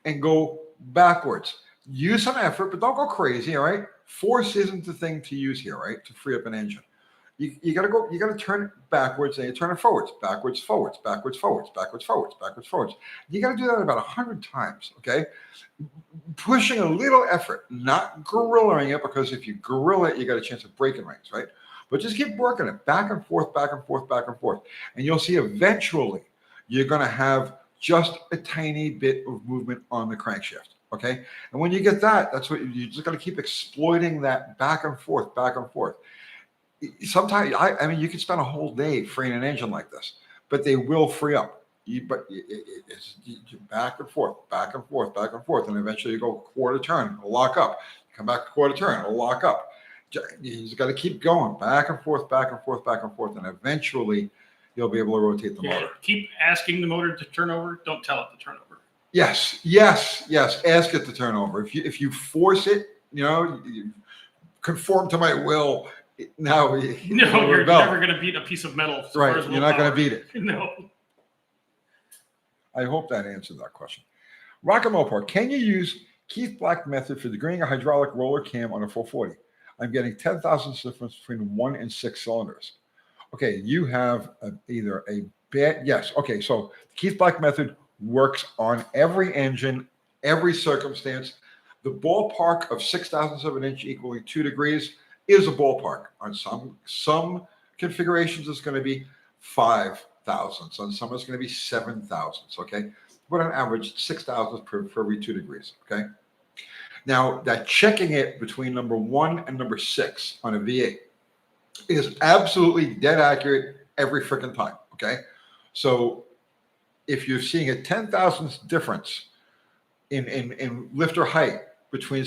and go backwards. Use some effort, but don't go crazy, all right? Force isn't the thing to use here, right, to free up an engine. You gotta turn it backwards and you turn it forwards, backwards, forwards, backwards, forwards, backwards, forwards, backwards, forwards. You gotta do that about 100 times, okay? Pushing a little effort, not gorillaing it, because if you gorilla it, you got a chance of breaking rings, right? But just keep working it back and forth, back and forth, back and forth. And you'll see eventually you're gonna have just a tiny bit of movement on the crankshaft, okay? And when you get that, that's what you just gotta keep exploiting that back and forth, back and forth. Sometimes, I mean, you can spend a whole day freeing an engine like this, but they will free up. It's back and forth, back and forth, back and forth. And eventually you go quarter turn, it'll lock up. You come back a quarter turn, it'll lock up. You just got to keep going back and forth, back and forth, back and forth. And eventually you'll be able to rotate the motor. Keep asking the motor to turn over. Don't tell it to turn over. Yes. Ask it to turn over. If you force it, you conform to my will. No, you're never going to beat a piece of metal. Right, you're not going to beat it. No. I hope that answered that question. Rock and Mopar, can you use Keith Black method for degreeing a hydraulic roller cam on a 440? I'm getting 10 thousandths difference between 1 and 6 cylinders. Okay, you have either a bad, yes. Okay, so the Keith Black method works on every engine, every circumstance. The ballpark of 6 thousandths of an inch equaling 2 degrees is a ballpark. On some configurations, it's going to be 5 thousandths. On some, it's going to be 7 thousandths. Okay, but on average, 6 thousandths for every 2 degrees. Okay. Now that checking it between number 1 and number 6 on a V8 is absolutely dead accurate every freaking time. Okay, so if you're seeing a 10 thousandths difference in lifter height between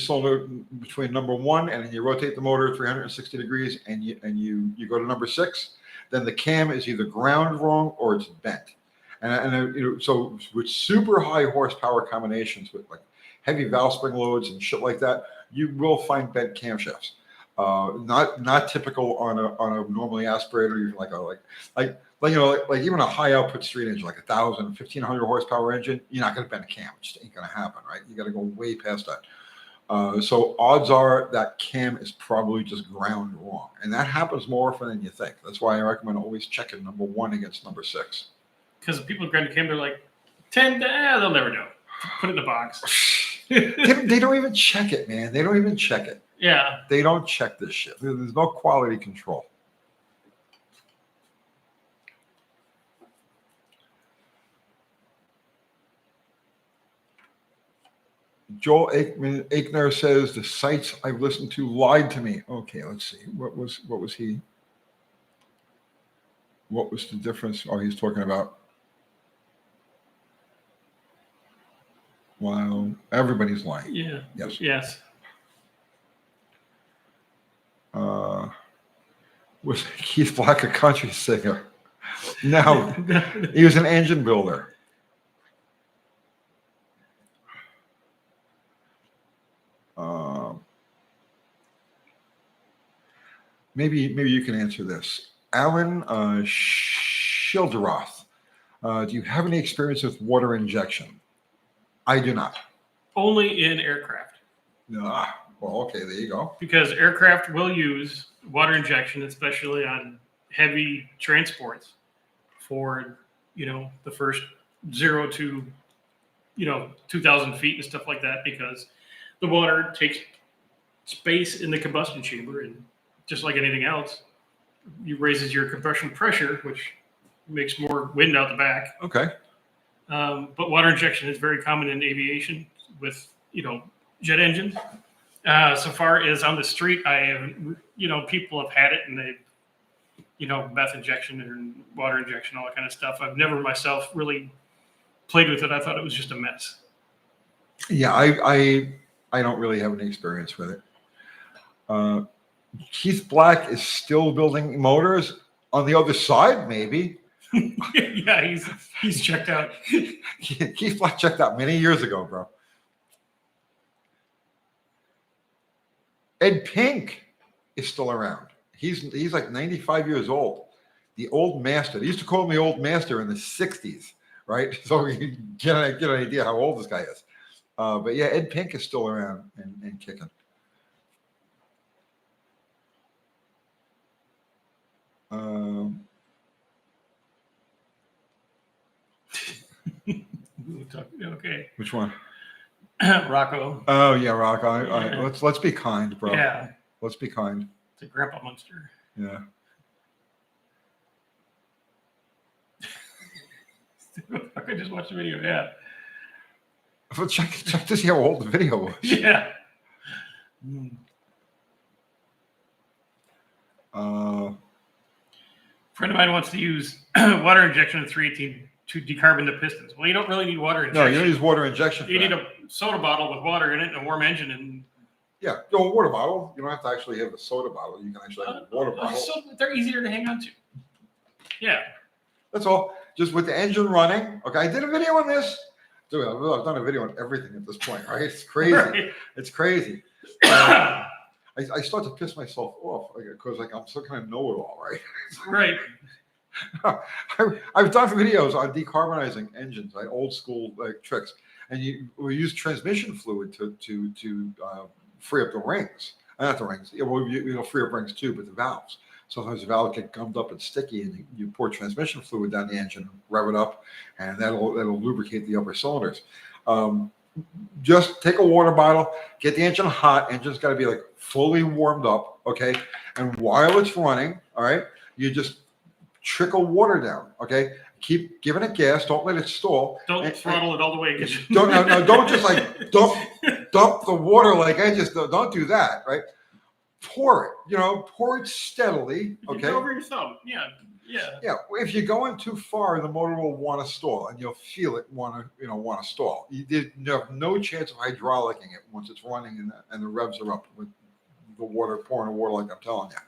number 1 and then you rotate the motor 360 degrees and you go to number 6, then the cam is either ground wrong or it's bent. And so with super high horsepower combinations with like heavy valve spring loads and shit like that, you will find bent camshafts. Not typical on a normally aspirated, even like even a high output street engine, like 1,000, 1,500 horsepower engine, you're not going to bend a cam. It just ain't going to happen, right? You got to go way past that. So odds are that cam is probably just ground wrong, and that happens more often than you think. That's why I recommend always checking number 1 against number 6. Because people ground the cam, they're like 10. They'll never know. Put it in the box. They don't even check it, man. They don't even check it. Yeah. They don't check this shit. There's no quality control. Joel Aikner says the sites I've listened to lied to me. Okay, let's see. What was the difference? Oh, he's talking about. Wow, everybody's lying. Yeah. Yes. Yes. Was Keith Black a country singer? No, he was an engine builder. Maybe you can answer this. Alan Schilderoth, do you have any experience with water injection? I do not. Only in aircraft. Well, okay, there you go. Because aircraft will use water injection, especially on heavy transports for, the first 0 to, 2,000 feet and stuff like that, because the water takes space in the combustion chamber, and just like anything else, it raises your compression pressure, which makes more wind out the back. Okay. But water injection is very common in aviation with, jet engines. So far as on the street, I have, people have had it and they, meth injection and water injection, all that kind of stuff. I've never myself really played with it. I thought it was just a mess. Yeah, I don't really have any experience with it. Keith Black is still building motors on the other side, maybe. Yeah, he's checked out. Keith Black checked out many years ago, bro. Ed Pink is still around. He's like 95 years old. The old master. They used to call him the old master in the 60s, right? So you get an idea how old this guy is. But yeah, Ed Pink is still around and kicking. Okay. Which one? Rocco. Oh yeah, Rocco. Yeah. Let's be kind, bro. Yeah. Let's be kind. It's a grandpa monster. Yeah. I could just watch the video. Yeah. Well, check to see how old the video was. Yeah. Friend of mine wants to use water injection in 318 to decarbon the pistons. Well, you don't really need water injection. No, you don't use water injection. You need a soda bottle with water in it and a warm engine. And yeah, a water bottle. You don't have to actually have a soda bottle. You can actually have a water bottle. So they're easier to hang on to. Yeah. That's all. Just with the engine running. Okay, I did a video on this. Dude, I've done a video on everything at this point, right? It's crazy. Right. It's crazy. I start to piss myself off because I'm still kind of know-it-all, right? Right. I've done videos on decarbonizing engines, like old school tricks, and we use transmission fluid to free up the rings. not the rings. Well, free up rings too, but the valves. Sometimes the valves get gummed up and sticky, and you pour transmission fluid down the engine, rev it up, and that'll lubricate the upper cylinders. Just take a water bottle, get the engine hot. Engine's got to be like fully warmed up, okay? And while it's running, all right, you just trickle water down, okay? Keep giving it gas. Don't let it stall. Don't throttle it all the way. Don't just like dump the water like I just don't do that, right? Pour it, pour it steadily, okay? Over your thumb, yeah. If you're going too far, the motor will want to stall, and you'll feel it want to stall. You have no chance of hydraulicing it once it's running and the revs are up with the water, pouring the water like I'm telling you.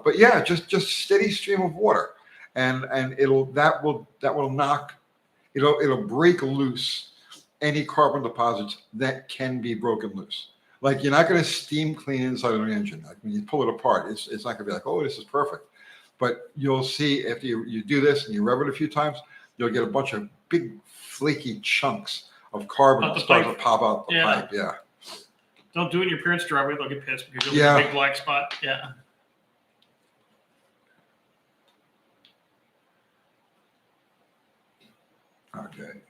But yeah, just steady stream of water, and it'll break loose any carbon deposits that can be broken loose. Like, you're not going to steam clean inside of an engine. Like, when you pull it apart, it's not going to be like, oh, this is perfect. But you'll see after you do this and you rev it a few times, you'll get a bunch of big flaky chunks of carbon that start to pop out the pipe. Yeah. Don't do it in your parents' driveway; they'll get pissed because you'll have a big black spot. Yeah. Okay.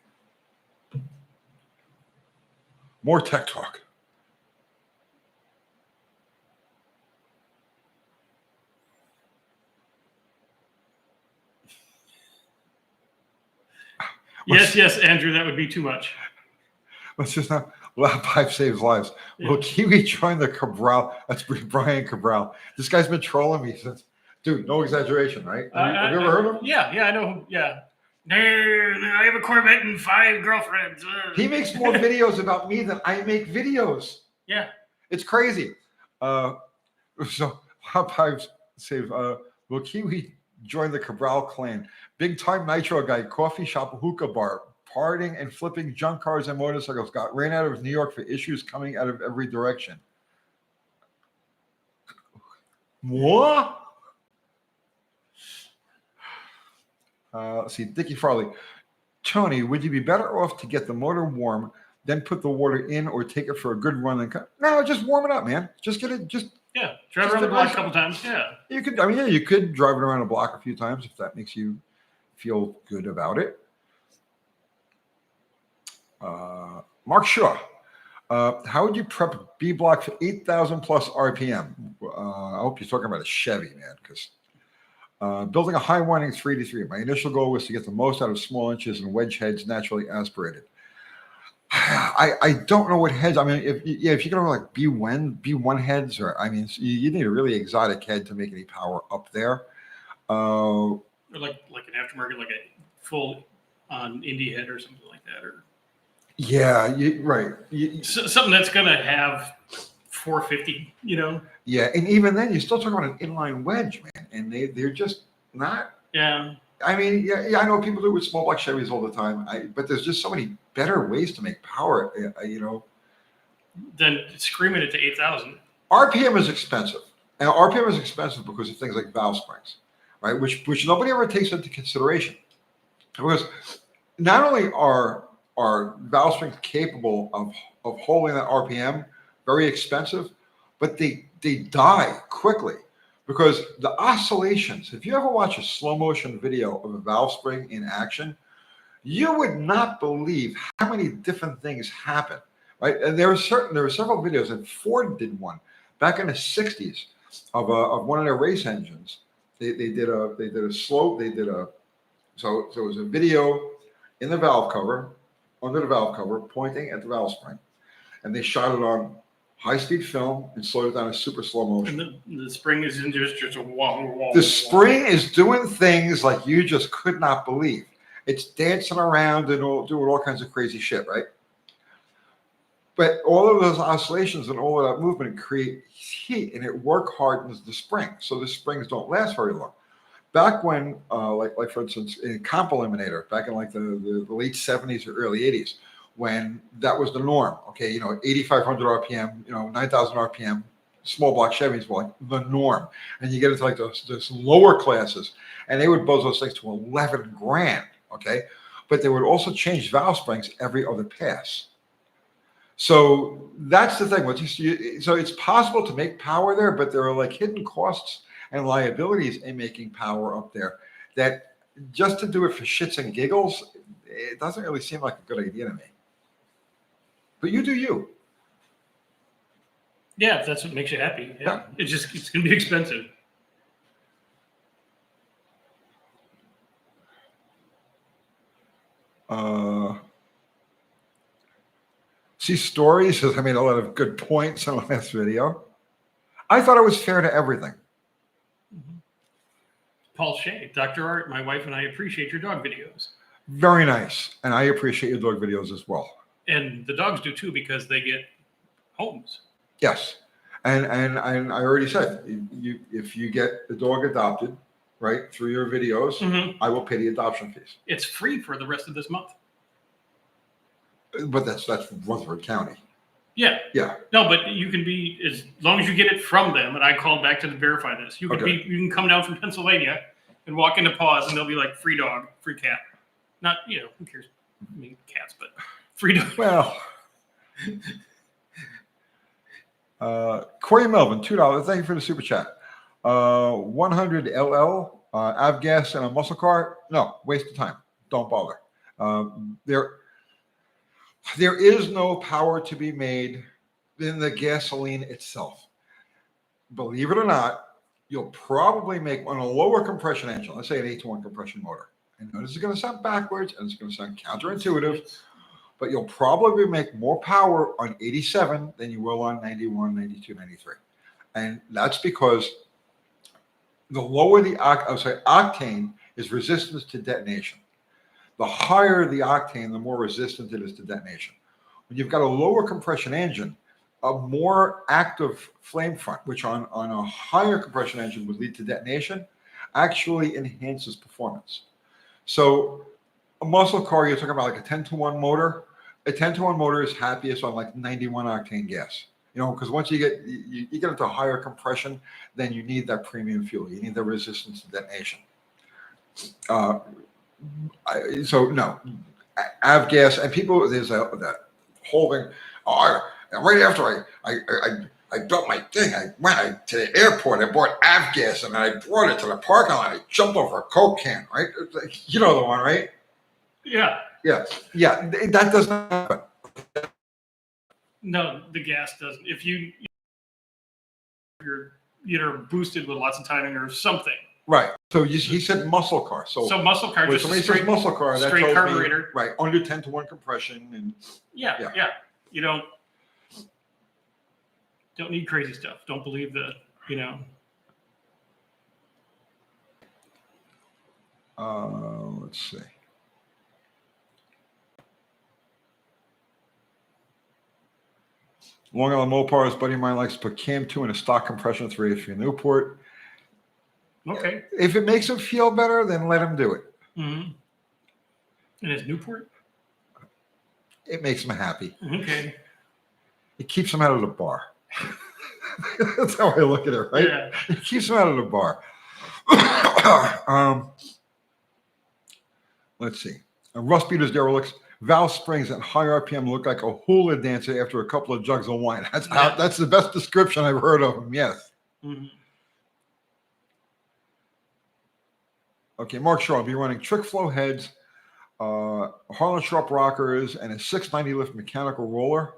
More tech talk. Yes, Andrew, that would be too much. Let's just not. Lap pipe saves lives. Yeah. Will Kiwi join the Cabral? That's Brian Cabral. This guy's been trolling me since. Dude, no exaggeration, right? Have you ever heard of him? Yeah, I know him. Yeah. I have a Corvette and 5 girlfriends. He makes more videos about me than I make videos. Yeah. It's crazy. So lap pipes save. Will Kiwi join the Cabral clan? Big time nitro guy, coffee shop, hookah bar, partying and flipping junk cars and motorcycles. Ran out of New York for issues coming out of every direction. What? Let's see, Dickie Farley. Tony, would you be better off to get the motor warm, then put the water in, or take it for a good run and cut? No, just warm it up, man. Just get it. Drive around the block a couple times. Yeah. You could. You could drive it around the block a few times if that makes you feel good about it. Mark Shaw, how would you prep B block for 8,000 plus RPM? I hope you're talking about a Chevy, man, because building a high winding 3D3. My initial goal was to get the most out of small inches and wedge heads naturally aspirated. I don't know what heads. I mean, if you're gonna like B1 heads, or you need a really exotic head to make any power up there. Or like an aftermarket, like a full on indie head or something like that, or right. Something that's gonna have 450, Yeah, and even then, you're still talking about an inline wedge, man, and they're just not. Yeah. I mean, I know people do it with small block Chevys all the time, but there's just so many better ways to make power, Then screaming it to 8,000. RPM is expensive, and RPM is expensive because of things like valve springs, right? Which nobody ever takes into consideration, because not only are valve springs capable of holding that RPM, very expensive, but they die quickly. Because the oscillations, if you ever watch a slow motion video of a valve spring in action, you would not believe how many different things happen, right? And there were several videos, and Ford did one back in the 60s of one of their race engines. So it was a video in the valve cover, under the valve cover, pointing at the valve spring, and they shot it on high-speed film and slowed it down to super slow motion. And the spring is in just a wall. The spring is doing things like you just could not believe. It's dancing around and doing all kinds of crazy shit, right? But all of those oscillations and all of that movement create heat, and it work hardens the spring, so the springs don't last very long. Back when, like for instance, in comp eliminator, back in like the late 70s or early 80s, when that was the norm, 8,500 RPM, 9,000 RPM, small block Chevys were like the norm. And you get into like those lower classes, and they would buzz those things to 11 grand, okay? But they would also change valve springs every other pass. So that's the thing. So it's possible to make power there, but there are like hidden costs and liabilities in making power up there that just to do it for shits and giggles, it doesn't really seem like a good idea to me. But you do you. Yeah, if that's what makes you happy. Yeah. It's going to be expensive. Stories says I made a lot of good points in the last video. I thought it was fair to everything. Paul Shea, Dr. Art, my wife and I appreciate your dog videos. Very nice. And I appreciate your dog videos as well. And the dogs do too, because they get homes. Yes. And I already said, if you get the dog adopted, right, through your videos, I will pay the adoption fees. It's free for the rest of this month. But that's Rutherford County. Yeah. Yeah. No, but you can be, as long as you get it from them, and I called back to verify this, you can come down from Pennsylvania and walk into Paws and they'll be like, free dog, free cat. Not, who cares? I mean, cats, but free dog. Well, Corey Melvin, $2. Thank you for the super chat. 100 LL, avgas and a muscle car. No, waste of time. Don't bother. There is no power to be made in the gasoline itself. Believe it or not, you'll probably make on a lower compression engine, let's say an 8-to-1 compression motor. I know this is going to sound backwards and it's going to sound counterintuitive, but you'll probably make more power on 87 than you will on 91, 92, 93. And that's because the lower the octane is resistance to detonation. The higher the octane, the more resistant it is to detonation. When you've got a lower compression engine, a more active flame front, which on a higher compression engine would lead to detonation, actually enhances performance. So a muscle car, you're talking about like a 10-to-1 motor. A 10-to-1 motor is happiest on like 91 octane gas. Because once you get into higher compression, then you need that premium fuel. You need the resistance to detonation. So no, avgas and people. There's that whole thing. Right after I built my thing, I went to the airport. I bought avgas and I brought it to the parking lot. I jumped over a Coke can. Right, you know the one, right? Yeah. That doesn't happen. No, the gas doesn't. If you're boosted with lots of timing or something. Right. So he said muscle car. So muscle car, just somebody says muscle car, that straight tells carburetor. Me, right, under 10-to-1 compression and yeah. You don't need crazy stuff. Don't believe that, Let's see. Long Island Mopars, buddy of mine likes to put Cam 2 in a stock compression 3 if you're Newport. Okay. If it makes him feel better, then let him do it. Mm-hmm. And it's Newport? It makes him happy. Okay. It keeps him out of the bar. That's how I look at it, right? Yeah. It keeps him out of the bar. Let's see. Rust Beaters Derelicts. Valve springs at high RPM look like a hula dancer after a couple of jugs of wine. That's the best description I've heard of them, yes. Mm-hmm. Okay, Mark Shaw will be running trick flow heads, Harlan Sharp rockers, and a 690 lift mechanical roller.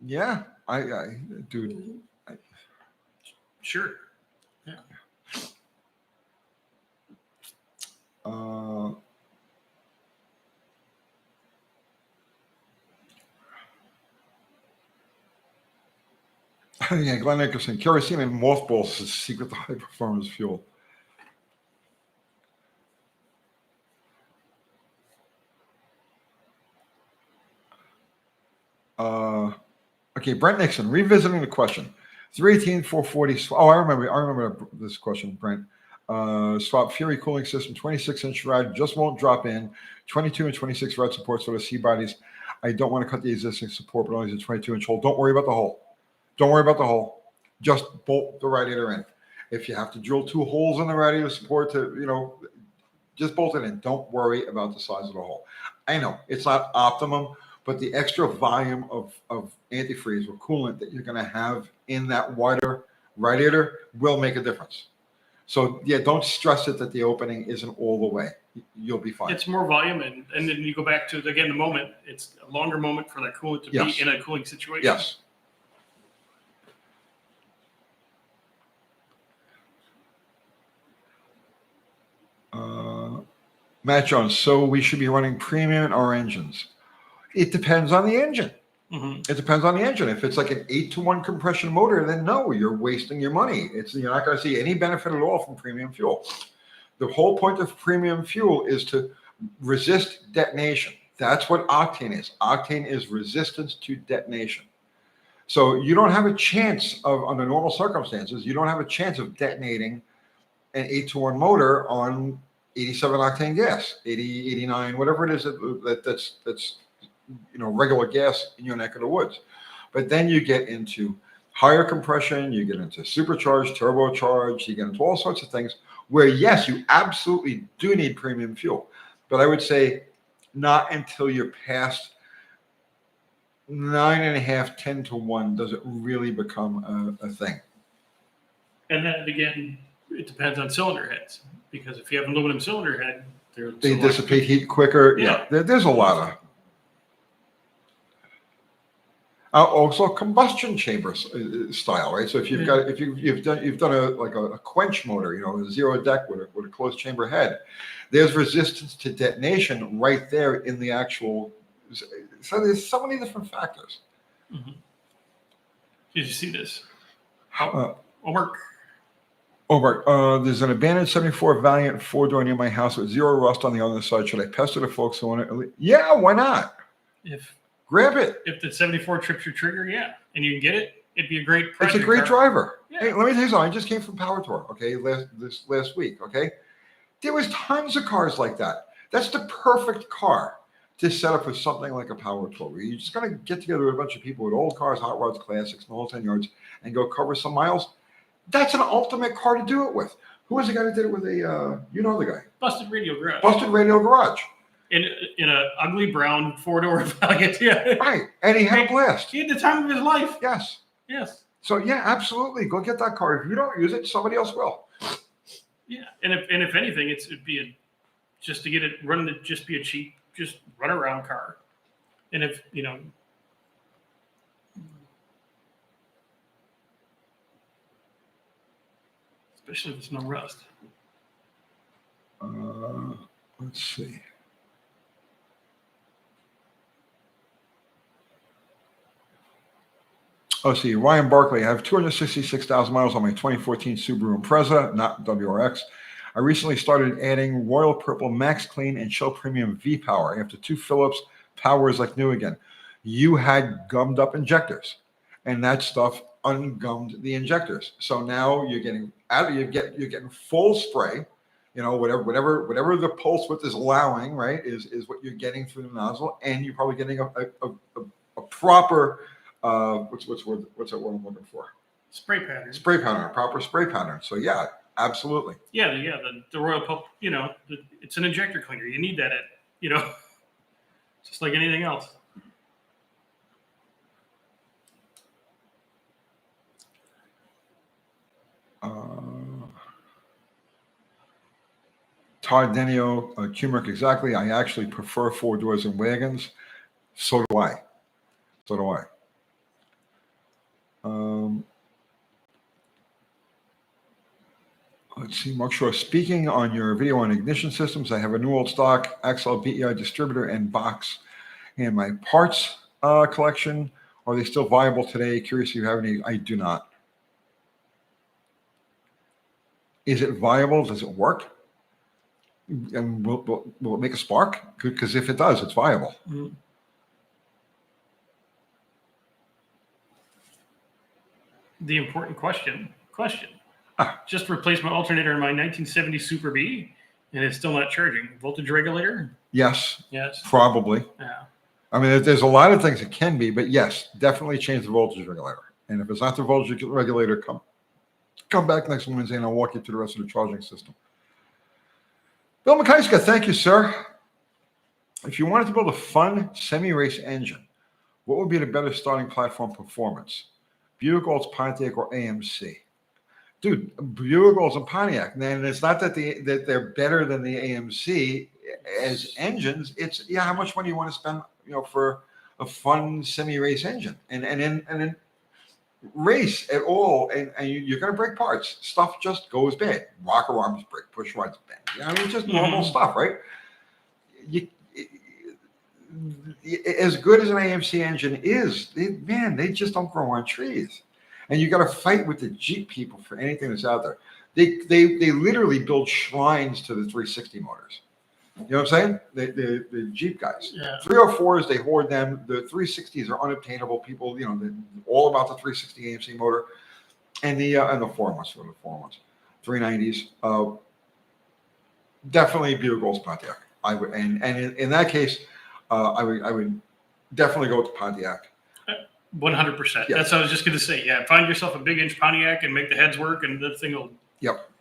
Yeah, dude. Sure. Yeah. Yeah, Glenn Nicholson, kerosene and mothballs is the secret to high performance fuel. Okay, Brent Nixon, revisiting the question. 318, 440. Oh, I remember this question, Brent. Swap Fury cooling system, 26-inch rod, just won't drop in. 22 and 26 rod supports for the C bodies. I don't want to cut the existing support, but only the 22-inch hole. Don't worry about the hole. Don't worry about the hole. Just bolt the radiator in. If you have to drill 2 holes in the radiator support to, just bolt it in. Don't worry about the size of the hole. I know it's not optimum, but the extra volume of antifreeze or coolant that you're going to have in that wider radiator will make a difference. So yeah, don't stress it that the opening isn't all the way. You'll be fine. It's more volume, and then you go back to, again, the moment. It's a longer moment for that coolant to Yes. be in a cooling situation. Yes. Matt Jones, so we should be running premium in our engines. It depends on the engine. Mm-hmm. It depends on the engine. If it's like an 8-to-1 compression motor, then no, you're wasting your money. You're not going to see any benefit at all from premium fuel. The whole point of premium fuel is to resist detonation. That's what octane is. Octane is resistance to detonation. So you don't have a chance of, under normal circumstances, you don't have a chance of detonating an 8-to-1 motor on 87 octane gas, 80, 89, whatever it is that's regular gas in your neck of the woods. But then you get into higher compression, you get into supercharged, turbocharged, you get into all sorts of things where, yes, you absolutely do need premium fuel. But I would say not until you're past 9.5, 10-to-1 does it really become a thing. And then again, it depends on cylinder heads, because if you have an aluminum cylinder head, they dissipate heat quicker. Yeah. There's a lot of. Also, combustion chamber style, right? So if you've got you've done a quench motor, a zero deck with a closed chamber head, there's resistance to detonation right there in the actual. So there's so many different factors. Mm-hmm. Did you see this? Omar, there's an abandoned 74 Valiant 4-door near my house with zero rust on the other side. Should I pester the folks who want it? Yeah, why not? Grab it. If the 74 trips your trigger, yeah, and you can get it, it'd be a great project. It's a great driver. Yeah. Hey, let me tell you something. I just came from Power Tour, okay, last week, okay? There was tons of cars like that. That's the perfect car to set up with something like a Power Tour, where you just got to get together with a bunch of people with old cars, hot rods, classics, and the whole 10 yards, and go cover some miles. That's an ultimate car to do it with. Who was the guy that did it with the guy? Busted Radio Garage. Busted Radio Garage. In an ugly brown 4-door Valiant, yeah. Right, and he had a blast. He had the time of his life. Yes. Yes. So yeah, absolutely, go get that car. If you don't use it, somebody else will. Yeah, and if anything, it'd be just to get it running. It'd just be a cheap, just run around car. And if especially if there's no rust. Let's see. Oh, see, Ryan Barkley. I have 266,000 miles on my 2014 Subaru Impreza, not WRX. I recently started adding Royal Purple Max Clean and Shell Premium V-Power. After 2 Phillips, power is like new again. You had gummed up injectors, and that stuff ungummed the injectors. So now you're getting you're getting full spray. Whatever the pulse width is allowing, right, is what you're getting through the nozzle, and you're probably getting a proper what's that word I'm looking for? Spray pattern. Spray pattern, proper spray pattern. So yeah, absolutely. Yeah, the Royal Pulp, it's an injector cleaner. You need that just like anything else. Todd Denio, Kumrick, exactly. I actually prefer 4 doors in wagons. So do I. Let's see, Mark Shaw. Speaking on your video on ignition systems, I have a new old stock XL BEI distributor and box in my parts collection. Are they still viable today? Curious if you have any. I do not. Is it viable? Does it work? And will it make a spark? Because if it does, it's viable. Mm-hmm. The important question. Just replaced my alternator in my 1970 Super B, and it's still not charging. Voltage regulator? Yes. Yes. Probably. Yeah. I mean, there's a lot of things it can be, but yes, definitely change the voltage regulator. And if it's not the voltage regulator, come back next Wednesday and I'll walk you through the rest of the charging system. Bill Mikaiska, thank you, sir. If you wanted to build a fun semi-race engine, what would be the better starting platform performance? Buick, Olds, Pontiac, or AMC? Dude, Buick, Olds, and Pontiac. And it's not that they're better than the AMC as engines. It's how much money you want to spend, for a fun semi-race engine, and then race at all, and you're going to break parts. Stuff just goes bad. Rocker arms break, push rods bend. I mean, just normal stuff, right? You, as good as an AMC engine is, they just don't grow on trees, and you got to fight with the Jeep people for anything that's out there. They literally build shrines to the 360 motors. You know what I'm saying? The Jeep guys. Yeah. 304s, they hoard them. The 360s are unobtainable. People, they're all about the 360 AMC motor, and the 4 months, 390s. Definitely Buick, Olds, Pontiac. I would, and in that case, I would definitely go with the Pontiac. 100%. Yeah. That's what I was just going to say. Yeah, find yourself a big inch Pontiac and make the heads work, and the thing will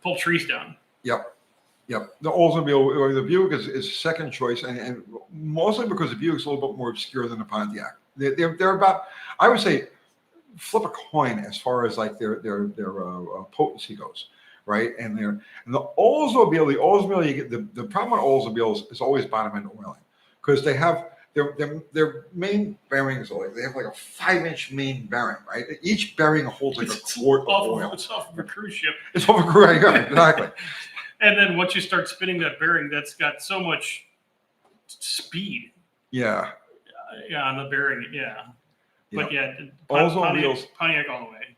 pull trees down. Yep. The Oldsmobile or the Buick is second choice, and mostly because the Buick's a little bit more obscure than the Pontiac. They're about, I would say, flip a coin as far as like their potency goes, right? And the Oldsmobile, you get the problem with Oldsmobiles is always bottom end oiling, because they have their main bearings are they have like a 5-inch main bearing, right? Each bearing holds like a quart of oil. It's off of a cruise ship. It's off a cruise, yeah, exactly. And then once you start spinning that bearing, that's got so much speed. Yeah. Yeah, on the bearing, yeah. But Oldsmobiles, Pontiac all the way.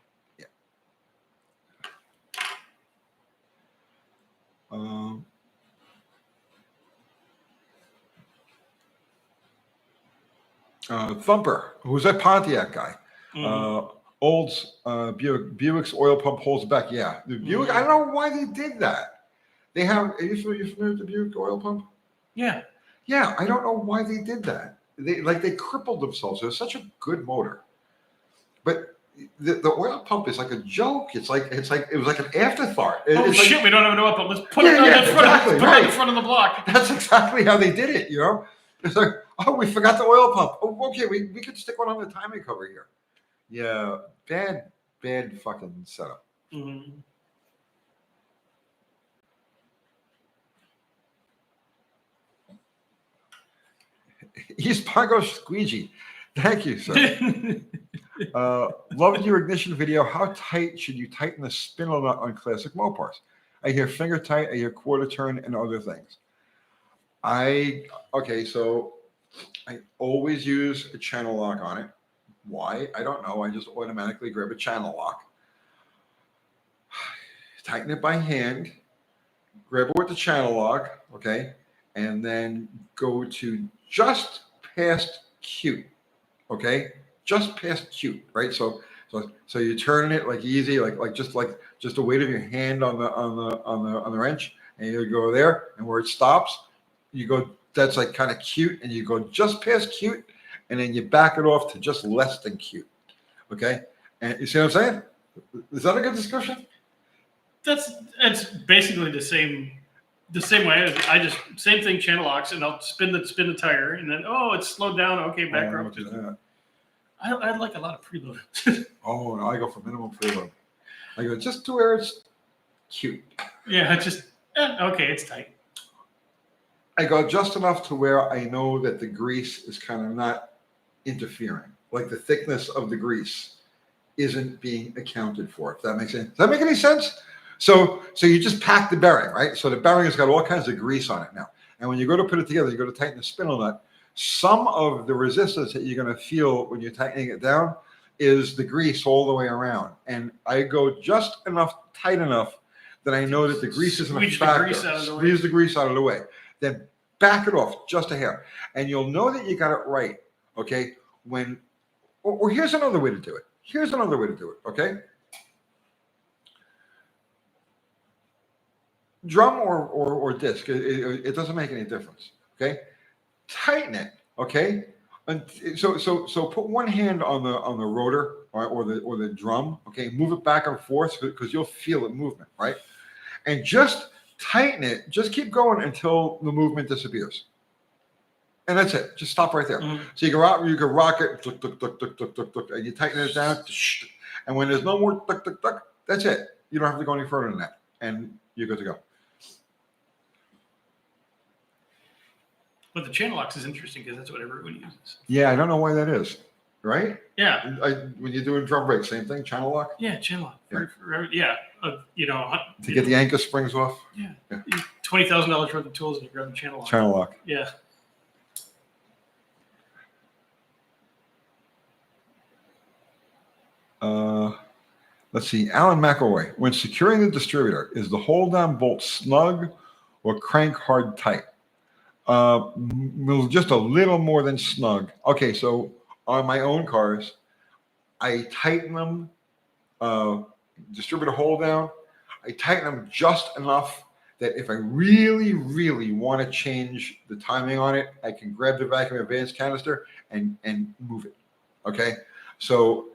Yeah. Thumper, who's that Pontiac guy? Olds, Buick's oil pump holds back. Yeah, the Buick. I don't know why they did that. They have. Are you familiar with the Buick oil pump? Yeah. I don't know why they did that. They crippled themselves. It was such a good motor, but the oil pump is like a joke. It was like an afterthought. We don't have an oil pump. Let's put it on the front of the block. That's exactly how they did it. It's like, oh, we forgot the oil pump. Oh, okay, we could stick one on the timing cover here. Yeah, bad fucking setup. Mm-hmm. East Pago Squeegee. Thank you, sir. Loved your ignition video. How tight should you tighten the spindle nut on classic Mopars? I hear finger tight, I hear quarter turn, and other things. So I always use a channel lock on it. Why? I don't know. I just automatically grab a channel lock. Tighten it by hand. Grab it with the channel lock, okay? And then go to just past cute, okay? Just past cute, right? So you're turning it like easy, like just the weight of your hand on the wrench, and you go there, and where it stops, you go. That's like kind of cute, and you go just past cute, and then you back it off to just less than cute, okay? And you see what I'm saying? Is that a good description? It's basically the same way. I just same thing, channel locks, and I'll spin the tire, and then it's slowed down. Okay, back her up. I like a lot of preload. Oh no, I go for minimum preload. I go just to where it's cute. Yeah, okay, it's tight. I go just enough to where I know that the grease is kind of not interfering, like the thickness of the grease isn't being accounted for. If that makes sense. Does that make any sense? So you just pack the bearing, right? So the bearing has got all kinds of grease on it now. And when you go to put it together, you go to tighten the spindle nut. Some of the resistance that you're going to feel when you're tightening it down is the grease all the way around. And I go just tight enough that I know that the grease isn't a factor. Squeeze the grease out of the way. Then back it off just a hair. And you'll know that you got it right, okay? Or here's another way to do it. Okay? Drum or disc, it doesn't make any difference, okay? Tighten it, okay? And so put one hand on the rotor or the drum, okay? Move it back and forth because you'll feel it movement, right? And just tighten it. Just keep going until the movement disappears. And that's it. Just stop right there. Mm-hmm. So you can rock it, tuk, tuk, tuk, tuk, tuk, tuk, tuk, and you tighten it down. And when there's no more tuk, tuk, tuk, that's it. You don't have to go any further than that. And you're good to go. But the channel locks is interesting because that's what everyone uses. Yeah, I don't know why that is. Right? Yeah. When you're doing drum brakes, same thing, channel lock? Yeah, channel lock. Yeah. You know. To get the anchor springs off? Yeah. $20,000 worth of tools and you grab the channel lock. Channel lock. Yeah. Let's see. Alan McElroy. When securing the distributor, is the hold-down bolt snug or crank hard tight? Just a little more than snug. Okay, so on my own cars, I tighten them, distributor hold down. I tighten them just enough that if I really, really want to change the timing on it, I can grab the vacuum advance canister and move it. Okay, so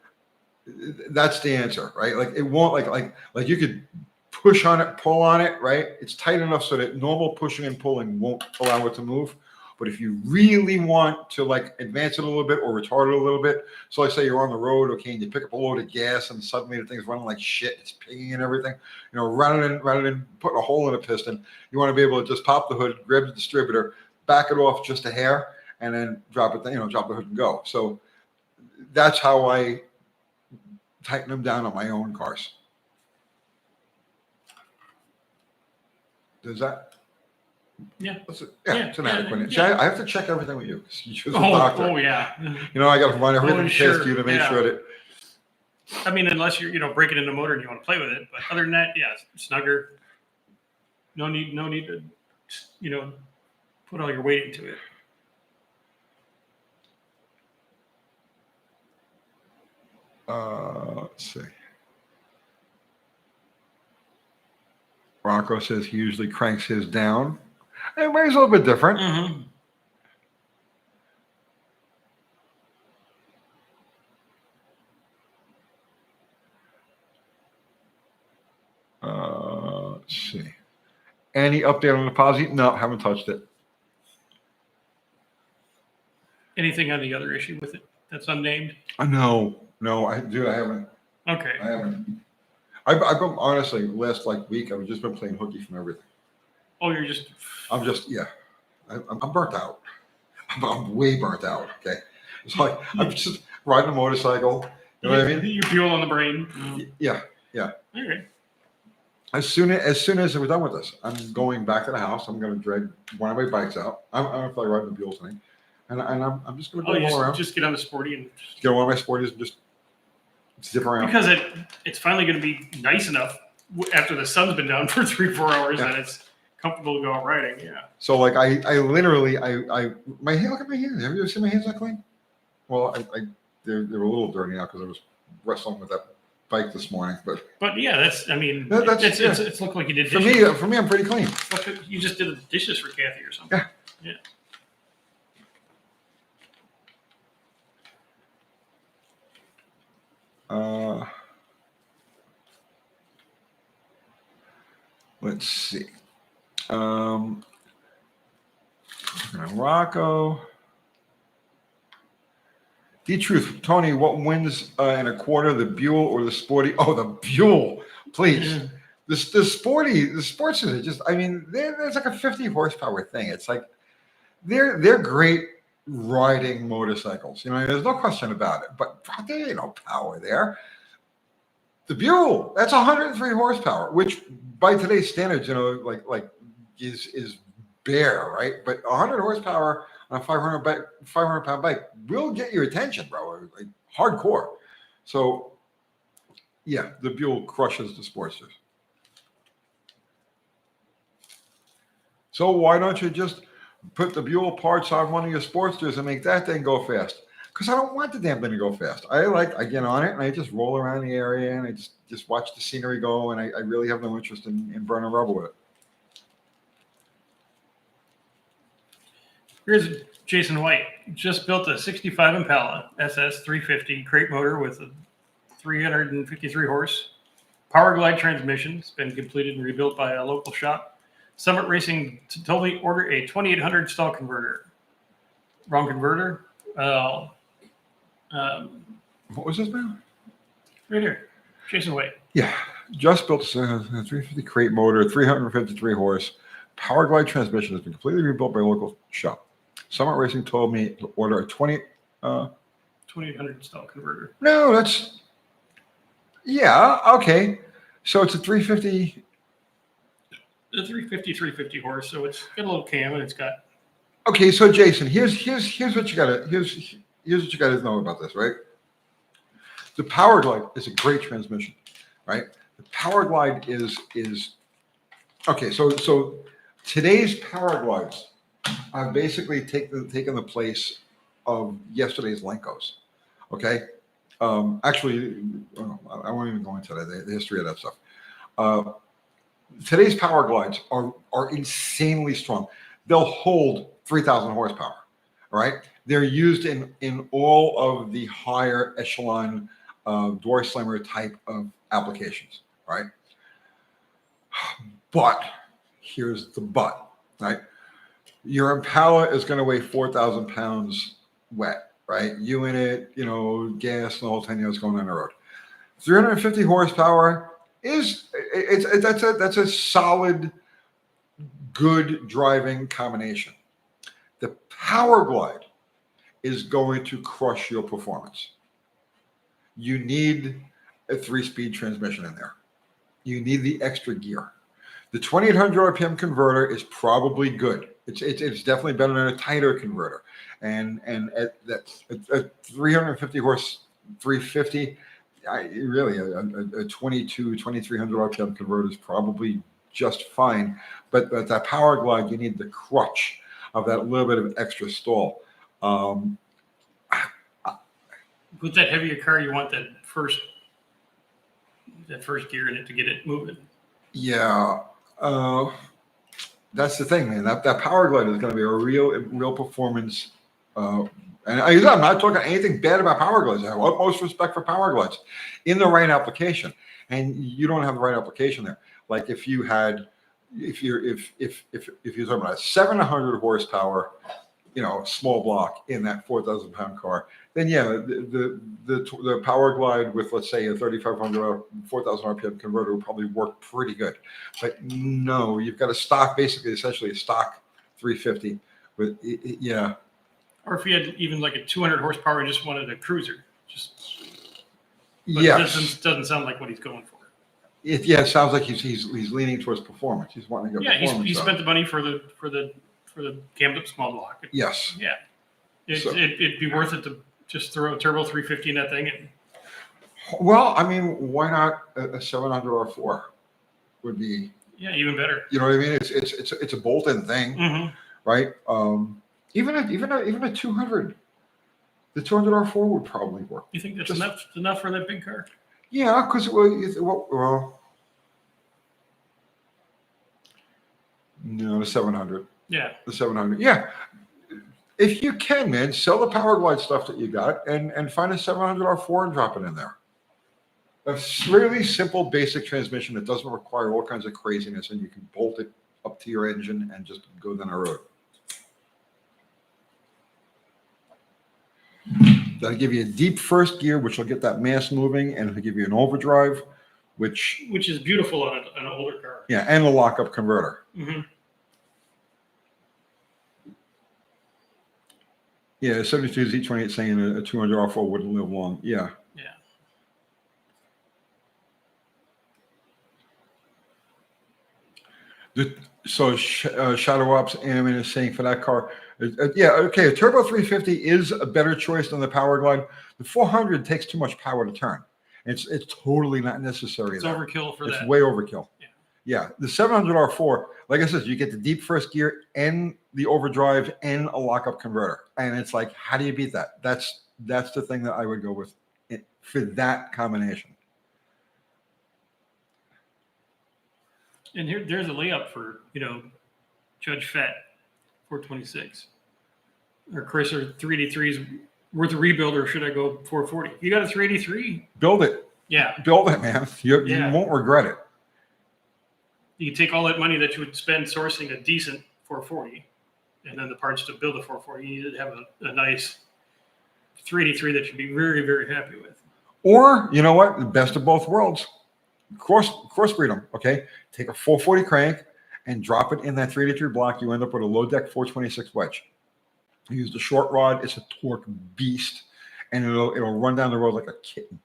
that's the answer, right? Like it won't like you could push on it, pull on it, right? It's tight enough so that normal pushing and pulling won't allow it to move. But if you really want to like advance it a little bit or retard it a little bit, so let's say you're on the road, okay, and you pick up a load of gas and suddenly the thing's running like shit, it's pinging and everything, you know, rather than putting a hole in a piston, you want to be able to just pop the hood, grab the distributor, back it off just a hair, and then drop it, drop the hood and go. So that's how I tighten them down on my own cars. Does that? Yeah. It's an adequate. Yeah. See, I have to check everything with you. You're the doctor. Oh, yeah. I got to run everything past sure. you to make sure that. I mean, unless you're breaking into a motor and you want to play with it, but other than that, yeah, snugger. No need to, put all your weight into it. Let's see. Rocco says he usually cranks his down. Everybody's a little bit different. Mm-hmm. Let's see. Any update on the posi? No, haven't touched it. Anything on the other issue with it that's unnamed? No, I haven't. Okay. I haven't. I've been honestly last week. I've just been playing hooky from everything. Oh, I'm burnt out. I'm way burnt out. Okay, it's like I'm just riding a motorcycle. You know what I mean? You fuel on the brain. Yeah. All right. As soon as we're done with this, I'm going back to the house. I'm going to drag one of my bikes out. I'm going to play riding the Buell tonight, and I'm just going to go all around. Just get on the sporty and get on one of my sporties and just zip around. Because it's finally going to be nice enough after the sun's been down for 3-4 hours that it's comfortable to go out riding. Yeah. So I literally my hand. Look at my hands. Have you ever seen my hands that clean? Well, they're a little dirty now because I was wrestling with that bike this morning. But yeah, it's looked like you did dishes. For me, I'm pretty clean. You just did the dishes for Kathy or something. Yeah. Let's see. Rocco. D-Truth, Tony, what wins in a quarter, the Buell or the Sporty? Oh, the Buell, please. The sports is just, there's like a 50 horsepower thing. It's like, they're great riding motorcycles. There's no question about it, but there ain't no power there. The Buell, that's 103 horsepower, which by today's standards, is bare, right? But 100 horsepower on a 500 pound bike will get your attention, bro. Like hardcore. So, yeah, the Buell crushes the Sportsters. So why don't you just put the Buell parts on one of your Sportsters and make that thing go fast? Because I don't want the damn thing to go fast. I get on it and I just roll around the area and I just watch the scenery go, and I really have no interest in burning rubber with it. Here's Jason White. Just built a 65 Impala SS 350 crate motor with a 353 horse. Power Glide transmission. It's been completed and rebuilt by a local shop. Summit Racing told me order a 2800 stall converter. Wrong converter. Um, What was this, man? right here. Jason White. Yeah, just built a 350 crate motor, 353 horse. Power Glide transmission has been completely rebuilt by a local shop. Summit Racing told me to order a 2800 style converter. No, that's, yeah, okay. So it's a 350. The 350 horse, so it's got a little cam and it's got. Okay, so Jason, here's what you gotta here's what you gotta know about this, right? The Power Glide is a great transmission, right? The Power Glide is okay. So today's Power Glides have basically taken the place of yesterday's Lenkos. Okay, actually, I won't even go into the history of that stuff. Today's Power Glides are insanely strong. They'll hold 3,000 horsepower. All right, they're used in all of the higher echelon door slammer type of applications. Right, but here's the but. Right, your Impala is going to weigh 4,000 pounds wet. Right, you in it, gas and the whole 10 years going on the road. 350 horsepower that's a solid, good driving combination. The Power Glide is going to crush your performance. You need a 3-speed transmission in there. You need the extra gear. The 2800 RPM converter is probably good. It's definitely better than a tighter converter. And at 350 horse 350, really a 2300 RPM converter is probably just fine. But that Power Glide, you need the crutch of that little bit of extra stall. With that heavier car, you want that first gear in it to get it moving. Yeah, that's the thing, man. That Power Glide is going to be a real performance. And I'm not talking anything bad about Power Glides. I have utmost respect for Power Glides in the right application, and you don't have the right application there. Like if you're talking about a 700 horsepower, small block in that 4,000 pound car, then yeah, the Power Glide with, let's say, a 3,500 or 4,000 RPM converter will probably work pretty good. But no, you've got a stock, essentially a stock 350 with, yeah. Or if you had even like a 200 horsepower and just wanted a cruiser, yes, it doesn't sound like what he's going for. It sounds like he's leaning towards performance. He's wanting to get performance. He spent the money for the cammed up small block. Yes. Yeah. It'd be worth it to just throw a turbo 350 in that thing. Well, I mean, why not a 700 R4 would be? Yeah, even better. You know what I mean? It's a bolt-in thing, right? Even a 200, the 200 R4 would probably work. You think that's enough for that big car? Yeah, because well, no, the 700. Yeah, the 700. Yeah, if you can, man, sell the Power Glide stuff that you got and find a 700 R4 and drop it in there. A really simple, basic transmission that doesn't require all kinds of craziness, and you can bolt it up to your engine and just go down the road. That'll give you a deep first gear, which will get that mass moving, and it'll give you an overdrive, which is beautiful on an older car. Yeah, and a lockup converter. Yeah, 72 Z28 saying a 200 R4 wouldn't live long. Yeah. Shadow Ops Animan is saying for that car, a turbo 350 is a better choice than the Power Glide. The 400 takes too much power to turn. It's totally not necessary. It's overkill for that. It's way overkill. Yeah, the 700 R4, like I said, you get the deep first gear and the overdrive and a lockup converter, and it's like, how do you beat that? That's the thing that I would go with for that combination. And there's a layup for Judge Fett 426 or Chrysler 383 is worth a rebuild, or should I go 440? You got a 383? Build it. Yeah, build it, man. You won't regret it. You can take all that money that you would spend sourcing a decent 440 and then the parts to build a 440. You need to have a nice 383 that you'd be very, very happy with. Or, you know what? The best of both worlds. Crossbreed them, okay? Take a 440 crank and drop it in that 383 block. You end up with a low deck 426 wedge. You use the short rod. It's a torque beast, and it'll run down the road like a kitten.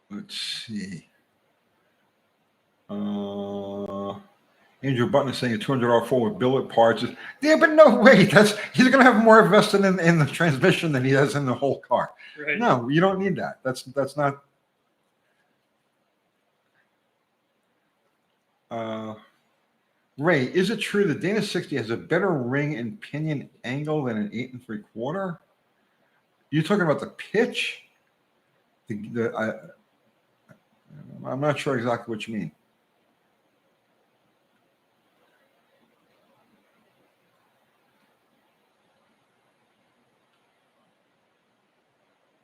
Let's see. Andrew Button is saying a $200 phone with billet parts. Yeah, but no way. He's going to have more invested in the transmission than he has in the whole car. Right. No, you don't need that. That's not. Ray, is it true that Dana 60 has a better ring and pinion angle than an 8 3/4? You talking about the pitch? I'm not sure exactly what you mean.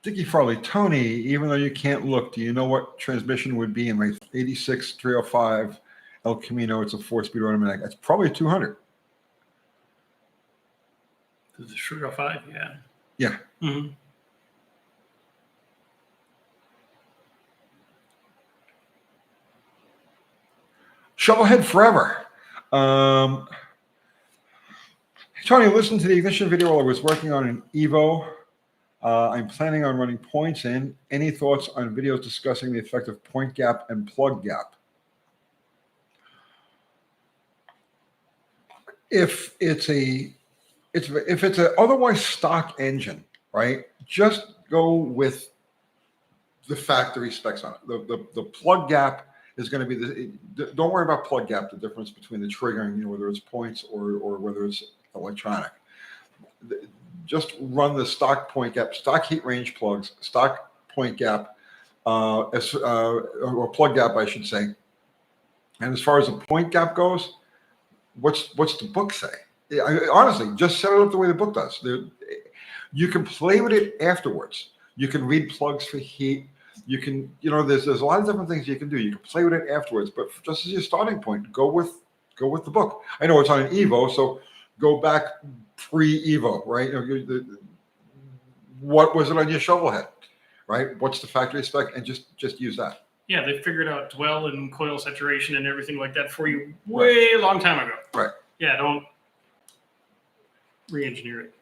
Dickie Farley, Tony, even though you can't look, do you know what transmission would be in my 86 305 El Camino? It's a 4-speed automatic. It's probably 200. The 305, yeah. Yeah. Mm-hmm. Shovelhead forever. Tony, listen to the ignition video while I was working on an Evo. I'm planning on running points in. Any thoughts on videos discussing the effect of point gap and plug gap? If it's an otherwise stock engine, right? Just go with the factory specs on it. The plug gap is going to be don't worry about plug gap, the difference between the triggering, whether it's points or whether it's electronic. Just run the stock point gap, stock heat range plugs, stock point gap, or plug gap, I should say. And as far as the point gap goes, what's the book say? Honestly, just set it up the way the book does. You can play with it afterwards. You can read plugs for heat. You can, there's a lot of different things you can do. You can play with it afterwards, but just as your starting point, go with the book. I know it's on an Evo, so go back pre-Evo, right? What was it on your shovel head, right? What's the factory spec, and just use that. Yeah, they figured out dwell and coil saturation and everything like that for you way long time ago. Right. Yeah, don't re-engineer it.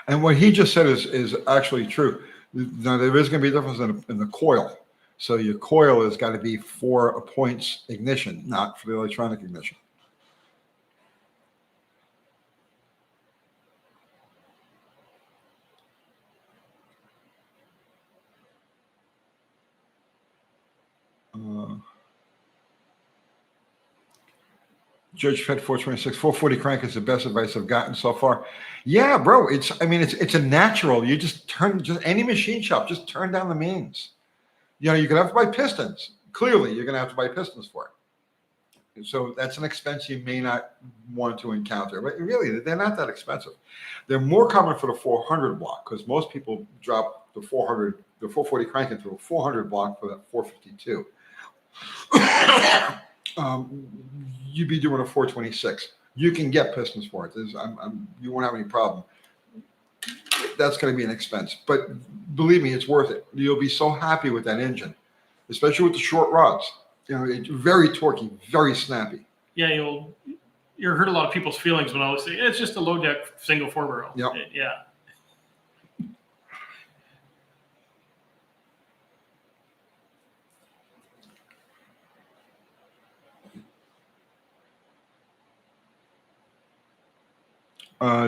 And what he just said is actually true. Now, there is going to be a difference in the coil. So your coil has got to be for a points ignition, not for the electronic ignition. Judge Fed 426, 440 crank is the best advice I've gotten so far. Yeah, bro. It's a natural. You just any machine shop, just turn down the mains. You're going to have to buy pistons. Clearly, you're going to have to buy pistons for it. So that's an expense you may not want to encounter. But really, they're not that expensive. They're more common for the 400 block because most people drop the 440 crank into a 400 block for that 452. You'd be doing a 426. You can get pistons for it. You won't have any problem. That's going to be an expense, but believe me, it's worth it. You'll be so happy with that engine, especially with the short rods. It's very torquey, very snappy. Yeah, you'll hurt a lot of people's feelings when I always say it's just a low deck single 4-barrel. Yep. Yeah.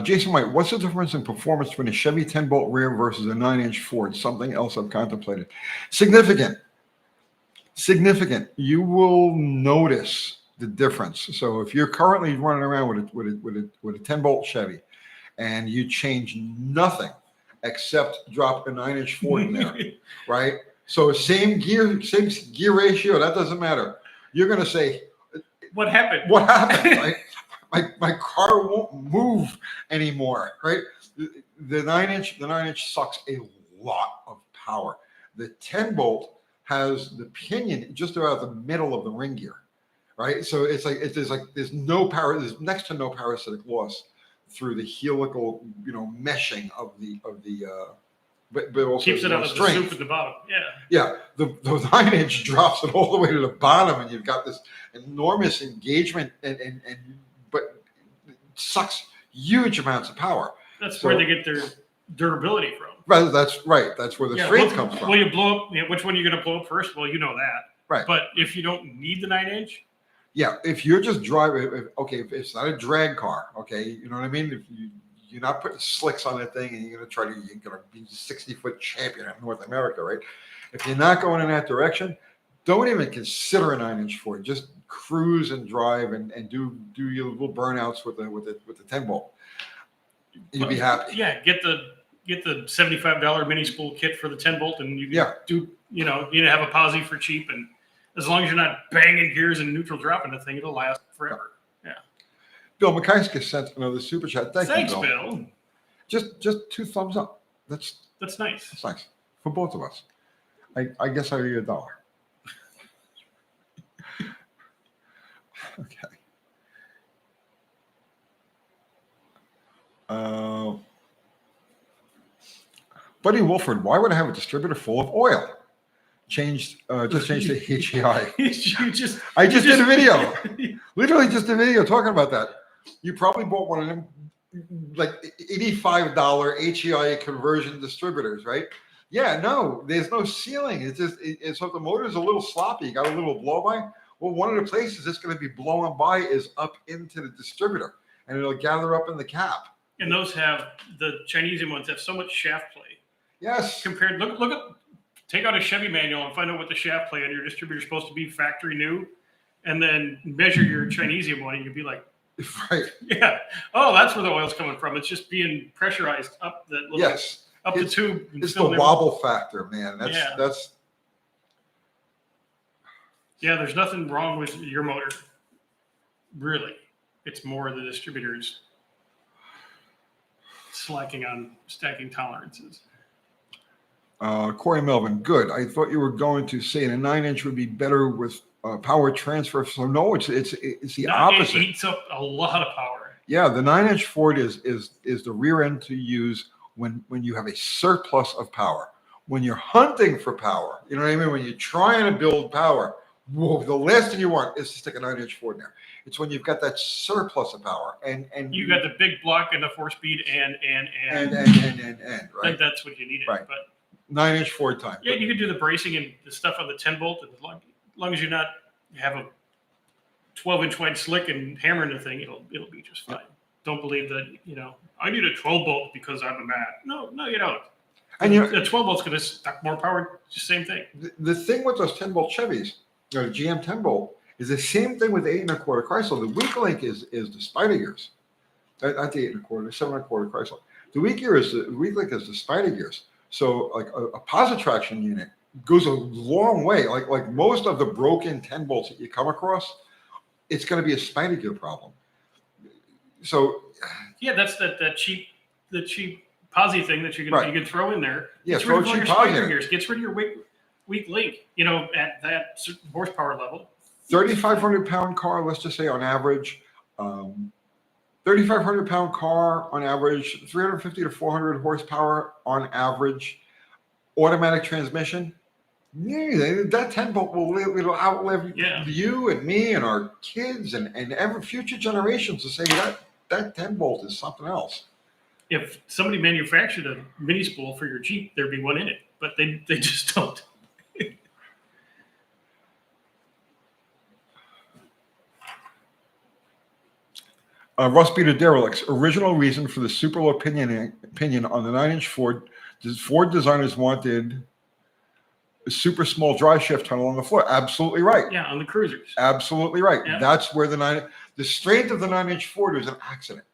Jason White, what's the difference in performance between a Chevy 10-bolt rear versus a 9-inch Ford? Something else I've contemplated. Significant. You will notice the difference. So if you're currently running around with a 10-bolt Chevy and you change nothing except drop a 9-inch Ford in there, right? So same gear ratio. That doesn't matter. You're going to say, what happened? What happened? Right? My car won't move anymore, right? The 9-inch sucks a lot of power. The 10-bolt has the pinion just about the middle of the ring gear, right? So it's like there's no power. There's next to no parasitic loss through the helical, meshing of the but also keeps it out of the soup at the bottom. Yeah. Yeah. The 9-inch drops it all the way to the bottom, and you've got this enormous engagement, but it sucks huge amounts of power. That's where they get their durability from. Right. That's right. That's where the strength comes from. Well, you blow up. Which one are you going to blow up first? Well, you know that. Right. But if you don't need the 9-inch. Yeah. If you're just driving, if it's not a drag car, okay, you know what I mean? If you're not putting slicks on that thing and you're going to be 60-foot champion of North America, right? If you're not going in that direction, don't even consider a 9-inch Ford. Just cruise and drive and do your little burnouts with the 10-bolt. You'll be happy. Yeah, get the $75 mini spool kit for the 10-bolt, and you can do you have a posi for cheap, and as long as you're not banging gears and neutral dropping the thing, it'll last forever. Yeah. Bill Mikaiska sent another super chat. Thanks, Bill. Just 2 thumbs up. That's nice. That's nice for both of us. I guess I owe you $1. Okay. Buddy Wolford, why would I have a distributor full of oil? Just changed to HEI. I just did a video. Literally just a video talking about that. You probably bought one of them like $85 HEI conversion distributors, right? Yeah, no, there's no sealing. It's just so if the motor's a little sloppy, you got a little blow by. Well, one of the places it's going to be blowing by is up into the distributor, and it'll gather up in the cap. And those have the Chinese ones have so much shaft play. Yes. Compared, take out a Chevy manual and find out what the shaft play on your distributor is supposed to be factory new, and then measure your Chinese one, and you'd be like, right. Yeah. Oh, that's where the oil's coming from. It's just being pressurized up the up the tube. It's the wobble factor, man. That's. Yeah, there's nothing wrong with your motor. Really, it's more the distributors slacking on stacking tolerances. Corey Melvin, good. I thought you were going to say a 9-inch would be better with power transfer. So no, it's the opposite. It eats up a lot of power. Yeah, the 9-inch Ford is the rear end to use when you have a surplus of power. When you're hunting for power, you know what I mean? When you're trying to build power, whoa, the last thing you want is to stick a 9-inch Ford in there. It's when you've got that surplus of power, and you got the big block and the 4-speed and right. Like that's what you needed. Right. But 9-inch Ford time. Yeah, you can do the bracing and the stuff on the 10-bolt, and as long as you have a 12-inch wide slick and hammering the thing, it'll be just fine. Yep. Don't believe that I need a 12-bolt because I'm a man. No, you don't. And the 12-bolt's going to suck more power. Just same thing. The thing with those 10-bolt Chevys, the GM 10-bolt, is the same thing with the 8 1/4 Chrysler. The weak link is the spider gears. Not the 8 1/4, 7 1/4 Chrysler. The weak link is the spider gears. So like a positraction unit goes a long way. Like most of the broken 10-bolts that you come across, it's going to be a spider gear problem. So yeah, that's the cheap posi thing that you can throw in there. Yeah, throw cheap posi gears. Gets rid of your weak link. At that horsepower level. 3,500-pound car, let's just say on average, 3,500-pound car on average, 350 to 400 horsepower on average, automatic transmission. Yeah, that 10-bolt will outlive you and me and our kids and every future generations to say that 10-bolt is something else. If somebody manufactured a mini spool for your Jeep, there'd be one in it, but they just don't. Russ Peter Derelicts, original reason for the super low opinion on the 9-inch Ford. Ford designers wanted a super small dry shift tunnel on the floor. Absolutely right. Yeah, on the cruisers. Absolutely right. Yeah. That's where the strength of the 9-inch Ford was an accident.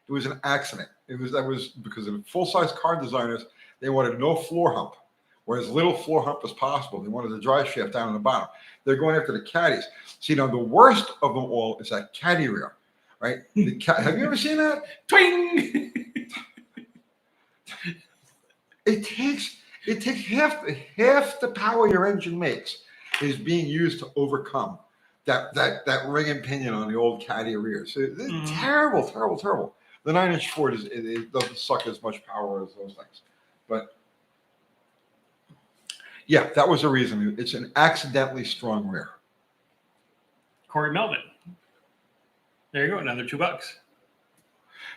It was an accident. That was because of full-size car designers, they wanted no floor hump, or as little floor hump as possible. They wanted the drive shaft down in the bottom. They're going after the caddies. See, now the worst of them all is that caddy rear, right? Have you ever seen that? Twing! It takes half the power your engine makes is being used to overcome that ring and pinion on the old caddy rear. So it's terrible, terrible, terrible. The 9-inch Ford it doesn't suck as much power as those things, but yeah, that was the reason. It's an accidentally strong rear. Corey Melvin. There you go, another $2.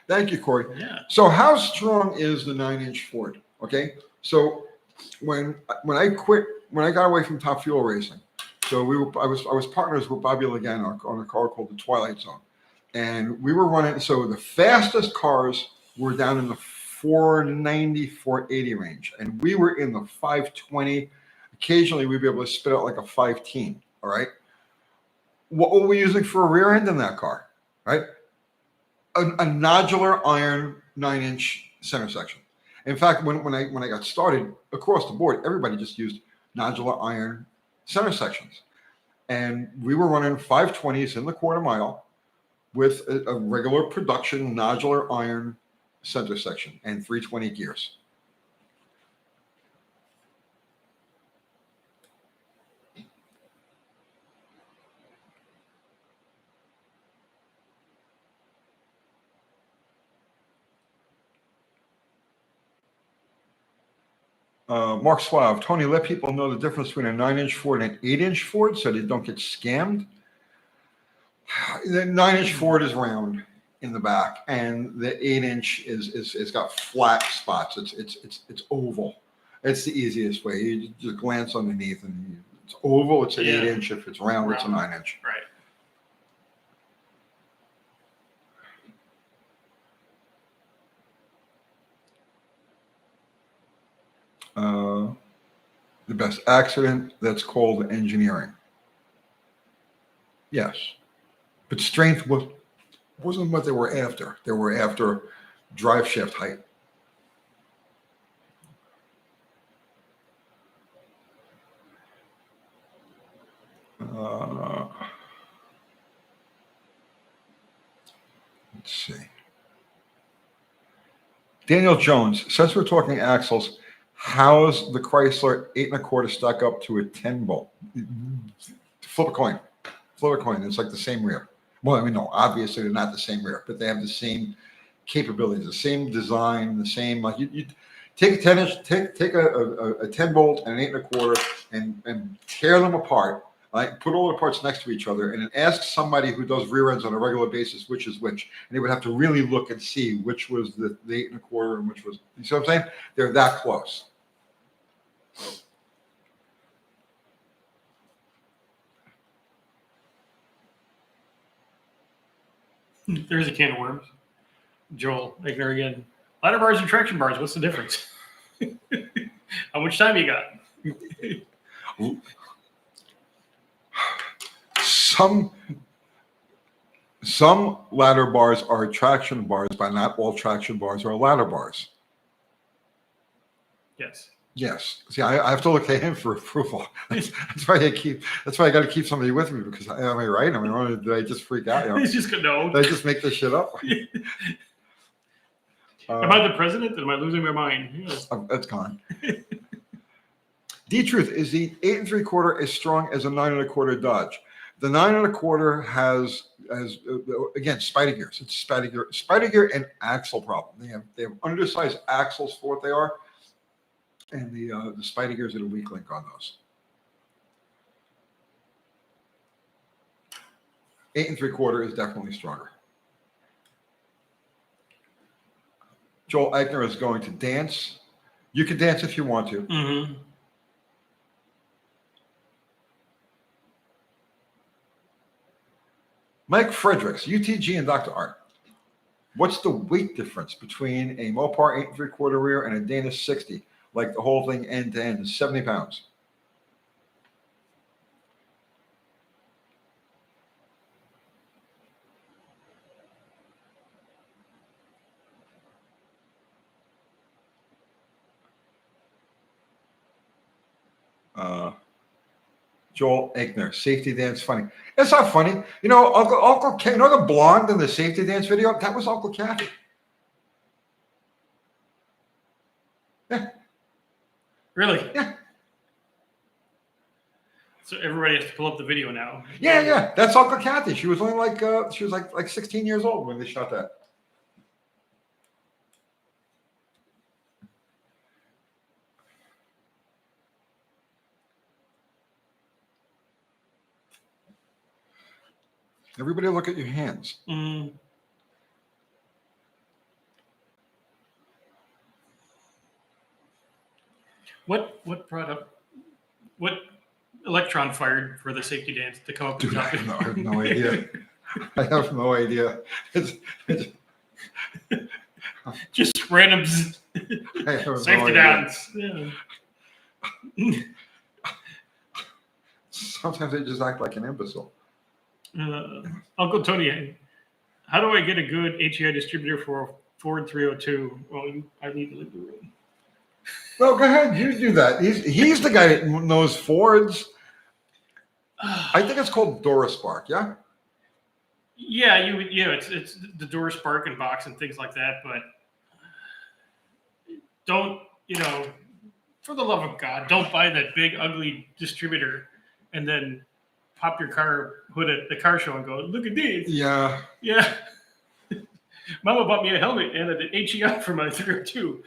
Thank you, Corey. Yeah. So how strong is the 9-inch Ford? Okay, so when I got away from Top Fuel Racing, so I was partners with Bobby Lagan on a car called the Twilight Zone, and we were running. So the fastest cars were down in the 490, 480 range, and we were in the 520. Occasionally, we'd be able to spit out like a 510. All right. What were we using for a rear end in that car? Right. A nodular iron 9-inch center section. In fact, when I got started across the board, everybody just used nodular iron center sections, and we were running 520s in the quarter mile with a regular production nodular iron center section and 320 gears. Mark Suave, Tony, let people know the difference between a 9-inch Ford and an 8-inch Ford so they don't get scammed. The 9-inch Ford is round in the back, and the 8-inch is got flat spots. It's oval. It's the easiest way. You just glance underneath, and it's oval. It's an 8-inch. If it's round, it's a 9-inch. Right. The best accident, that's called engineering. Yes. But strength wasn't what they were after. They were after drive shaft height. Let's see. Daniel Jones, since we're talking axles, how's the Chrysler 8 1/4 stack up to a 10 bolt? Flip a coin. Flip a coin. It's like the same rear. Well, I mean, no, obviously they're not the same rear, but they have the same capabilities, the same design, the same, like you take a 10-inch, take a 10 bolt and an 8 1/4 and tear them apart. Like put all the parts next to each other and then ask somebody who does rear ends on a regular basis which is which, and they would have to really look and see which was the 8 1/4 and which was. You see what I'm saying? They're that close. There's a can of worms. Joel Egner again. Ladder bars and traction bars. What's the difference? How much time you got? Some ladder bars are traction bars, but not all traction bars are ladder bars. Yes. Yes. See, I have to look at him for approval. That's why I got to keep somebody with me, because am I right? Am I wrong? Did I just freak out? You know? He's just gonna know. Did I just make this shit up? Am I the president? Am I losing my mind? Yes. That's gone. D-Truth, is the 8 3/4 as strong as a 9 1/4 Dodge? The 9 1/4 has again spider gears. It's spider gear and axle problem. They have undersized axles for what they are, and the spider gears are the weak link on those. 8 3/4 is definitely stronger. Joel Eichner is going to dance. You can dance if you want to. Mm-hmm. Mike Fredericks, UTG and Dr. Art. What's the weight difference between a Mopar 8 3/4 rear and a Dana 60? Like the whole thing end to end, 70 pounds. Joel Egner, safety dance funny. It's not funny. You know, Uncle Ken, you know the blonde in the safety dance video? That was Uncle Kathy. Yeah. Really? Yeah. So everybody has to pull up the video now. Yeah. That's Uncle Kathy. She was only like 16 years old when they shot that. Everybody look at your hands. Mm. What product? What electron fired for the safety dance to come up? Dude, I have no idea. I have no idea. It's just random safety dance. Yeah. Sometimes they just act like an imbecile. Uncle Tony, how do I get a good HEI distributor for a Ford 302? Well, I need to leave the room. No, go ahead. You do that. He's the guy that knows Fords. I think it's called Duraspark. Yeah. Yeah, it's the door spark and box and things like that. But don't, for the love of God, don't buy that big ugly distributor and then pop your car hood at the car show and go, look at this. Yeah. Yeah. Mama bought me a helmet and an HEI for my 302.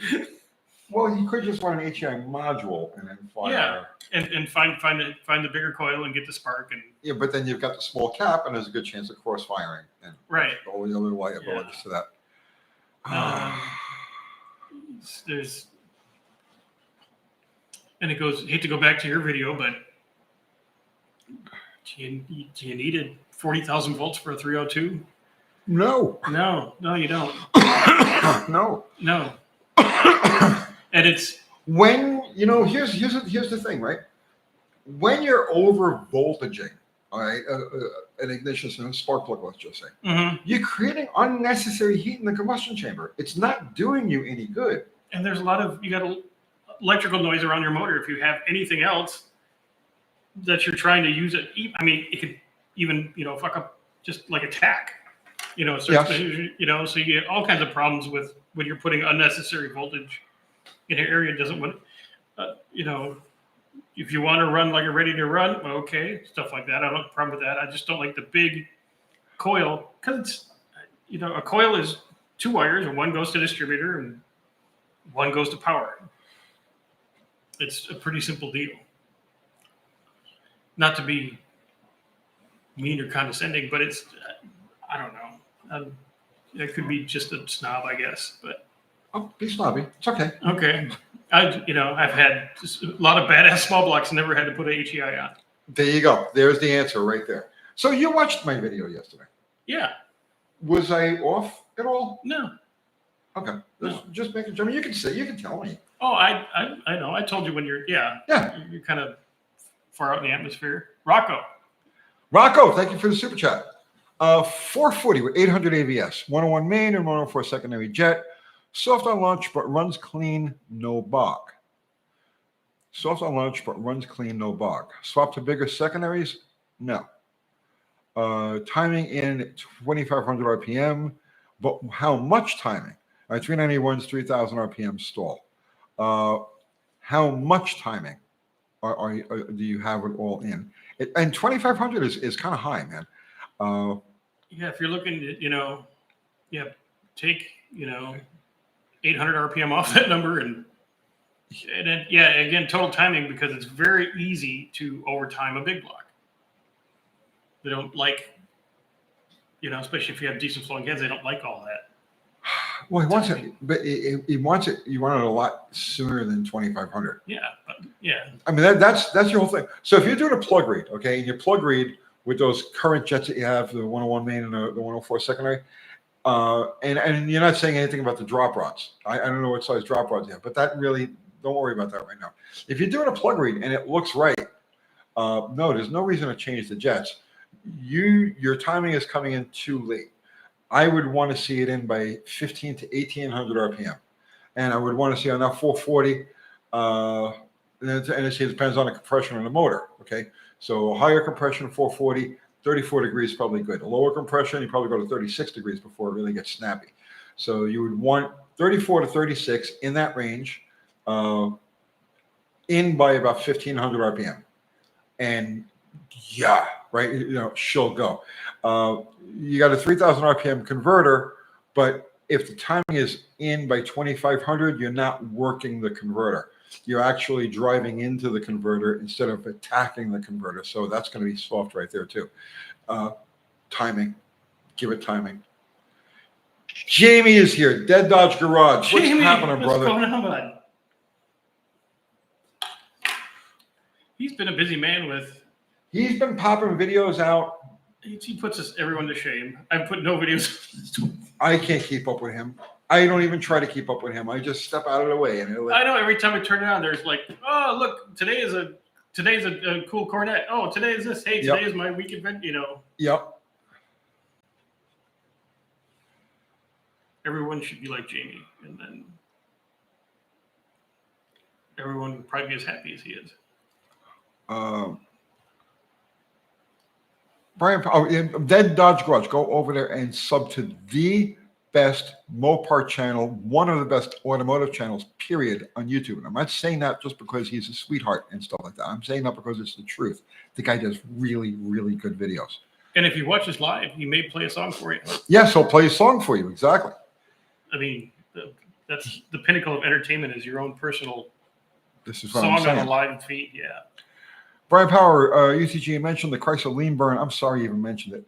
Well, you could just want an HEI module and then fire. Yeah, and find the bigger coil and get the spark and. Yeah, but then you've got the small cap and there's a good chance of cross firing and right all the other liabilities to that. There's, and it goes. Hate to go back to your video, but do you need it 40,000 volts for a 302? No, you don't. No. And it's when here's the thing, right? When you're over voltaging, all right, an ignition system, spark plug, let's just say, you're creating unnecessary heat in the combustion chamber. It's not doing you any good. And there's you got electrical noise around your motor. If you have anything else that you're trying to use it, I mean, it could even fuck up just like a tack. So yes. So you get all kinds of problems with when you're putting unnecessary voltage in an area. Doesn't want, if you want to run like you're ready to run, okay, stuff like that. I don't have a problem with that. I just don't like the big coil because it's, a coil is 2 wires and one goes to distributor and one goes to power. It's a pretty simple deal. Not to be mean or condescending, but it's, I don't know. It could be just a snob, I guess, but. Oh, be snobby. It's okay. Okay. I've had just a lot of badass small blocks, never had to put a HEI on. There you go. There's the answer right there. So you watched my video yesterday. Yeah. Was I off at all? No. Okay. No. Just making sure. I mean, you can tell me. Oh, I know. I told you when you're, Yeah. You're kind of far out in the atmosphere. Rocco, thank you for the super chat. 440 with 800 AVS, 101 main and 104 secondary jet. Soft on launch, but runs clean, no bog. Soft on launch, but runs clean, no bog. Swap to bigger secondaries? No. Timing in 2,500 RPM, but how much timing? 391's 3,000 RPM stall. How much timing do you have it all in? And 2,500 is kind of high, man. if you're looking to, take 800 RPM off that number and then, again, total timing, because it's very easy to overtime a big block. They don't like, especially if you have decent flowing heads, they don't like all that. Well, he wants it, but he wants it. You want it a lot sooner than 2,500. Yeah. I mean, that's your whole thing. So if you're doing a plug read, okay, and you plug read with those current jets that you have, the 101 main and the 104 secondary, and you're not saying anything about the drop rods. I don't know what size drop rods you have, but that really, don't worry about that right now. If you're doing a plug read and it looks right, no, there's no reason to change the jets. Your timing is coming in too late. I would want to see it in by 15 to 1,800 RPM. And I would want to see on that 440, and it depends on the compression on the motor. Okay, so higher compression 440, 34 degrees is probably good. A lower compression, you probably go to 36 degrees before it really gets snappy. So you would want 34 to 36 in that range, in by about 1500 RPM. And yeah, right, she'll go. You got a 3000 RPM converter, but if the timing is in by 2500, you're not working the converter. You're actually driving into the converter instead of attacking the converter. So that's going to be soft right there too. Timing, give it timing. Jamie is here, Dead Dodge Garage. What's happening, brother? What's going on, bud? He's been a busy man with. He's been popping videos out. He puts everyone to shame. I put no videos. I can't keep up with him. I don't even try to keep up with him. I just step out of the way. And I know every time I turn it on, there's like, oh look, today's a cool cornet. Oh, today is this. Hey, today is my week event. Yep. Everyone should be like Jamie, and then everyone would probably be as happy as he is. Brian, Dead Dodge Garage, go over there and sub to the best Mopar channel, one of the best automotive channels, period, on YouTube. And I'm not saying that just because he's a sweetheart and stuff like that. I'm saying that because it's the truth. The guy does really, really good videos. And if you watch us live, he may play a song for you. Yes, he'll play a song for you. Exactly. I mean, that's the pinnacle of entertainment, is your own personal song on a live feed. Yeah. Brian Power, UTG, mentioned the Chrysler lean burn. I'm sorry you even mentioned it.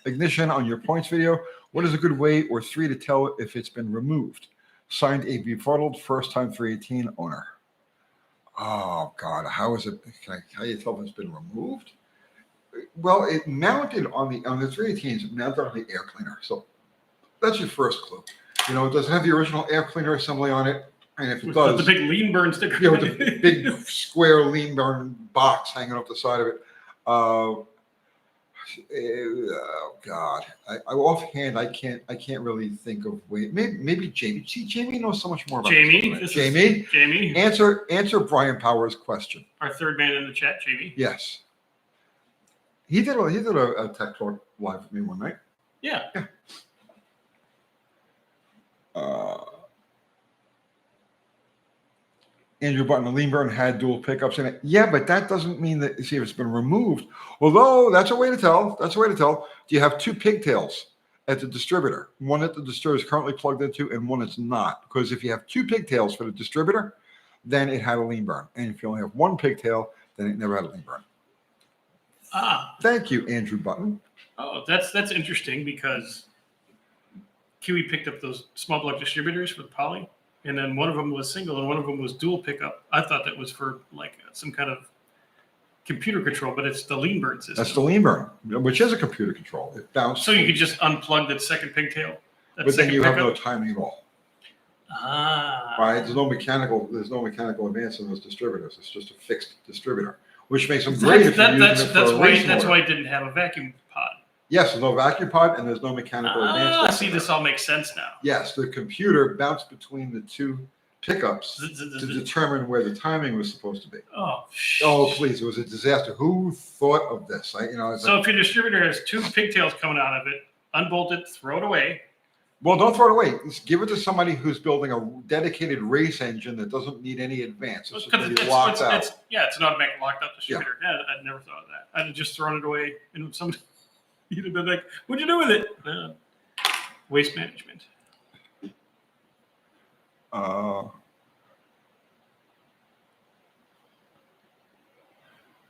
Ignition on your points video. What is a good way or three to tell if it's been removed? Signed, a befuddled first-time 318 owner. Oh, God. How is it? How do you tell if it's been removed? Well, it mounted on the 318s, it mounted on the air cleaner. So that's your first clue. Does it have the original air cleaner assembly on it? And if it does, the big lean burn sticker. Yeah, with the big square lean burn box hanging off the side of it. Oh God! I offhand, I can't really think of way. Maybe Jamie. See, Jamie knows so much more about this. Jamie, answer Brian Power's question. Our third man in the chat, Jamie. Yes, he did a tech talk live with me one night. Yeah. Andrew Button, the lean burn had dual pickups in it. Yeah, but that doesn't mean that, see if it's been removed. Although that's a way to tell. Do you have two pigtails at the distributor? One that the distributor is currently plugged into and one that's not. Because if you have two pigtails for the distributor, then it had a lean burn. And if you only have one pigtail, then it never had a lean burn. Thank you, Andrew Button. Oh, that's interesting, because Kiwi picked up those small block distributors with poly. And then one of them was single and one of them was dual pickup. I thought that was for like some kind of computer control, but it's the lean burn system. That's the lean burn, which is a computer control. It bounced. So you could just unplug that second pigtail. But then you have no timing at all. Right? There's no mechanical advance in those distributors. It's just a fixed distributor, which makes them great if you're using it for a race motor. That's why it didn't have a vacuum pod. Yes, there's no vacuum pod and there's no mechanical advance. See, this all makes sense now. Yes, the computer bounced between the two pickups to determine where the timing was supposed to be. Oh, please! It was a disaster. Who thought of this? So if your distributor has two pigtails coming out of it, unbolt it, throw it away. Well, don't throw it away. Just give it to somebody who's building a dedicated race engine that doesn't need any advance. It's just locked out. It's an automatic locked up distributor. Yeah. I'd never thought of that. I'd have just thrown it away, and somebody. You'd have been like, what'd you do with it? Waste management.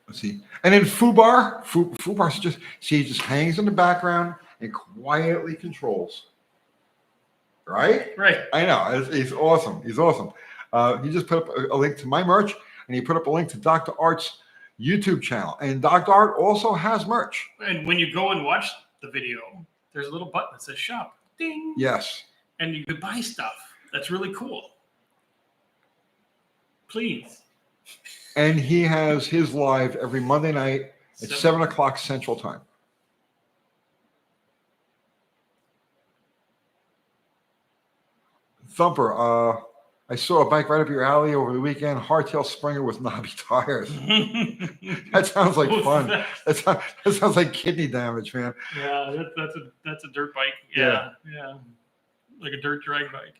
Let's see. And then Fubar's just hangs in the background and quietly controls. Right? Right. I know. He's awesome. He just put up a link to my merch, and he put up a link to Dr. Art's YouTube channel, and Dr. Art also has merch. And when you go and watch the video, there's a little button that says shop. Ding. Yes. And you could buy stuff. That's really cool. Please. And he has his live every Monday night at 7 o'clock Central Time. Thumper, I saw a bike right up your alley over the weekend. Hardtail Springer with knobby tires. That sounds like fun. That sounds like kidney damage, man. Yeah, that's a dirt bike. Yeah, like a dirt drag bike.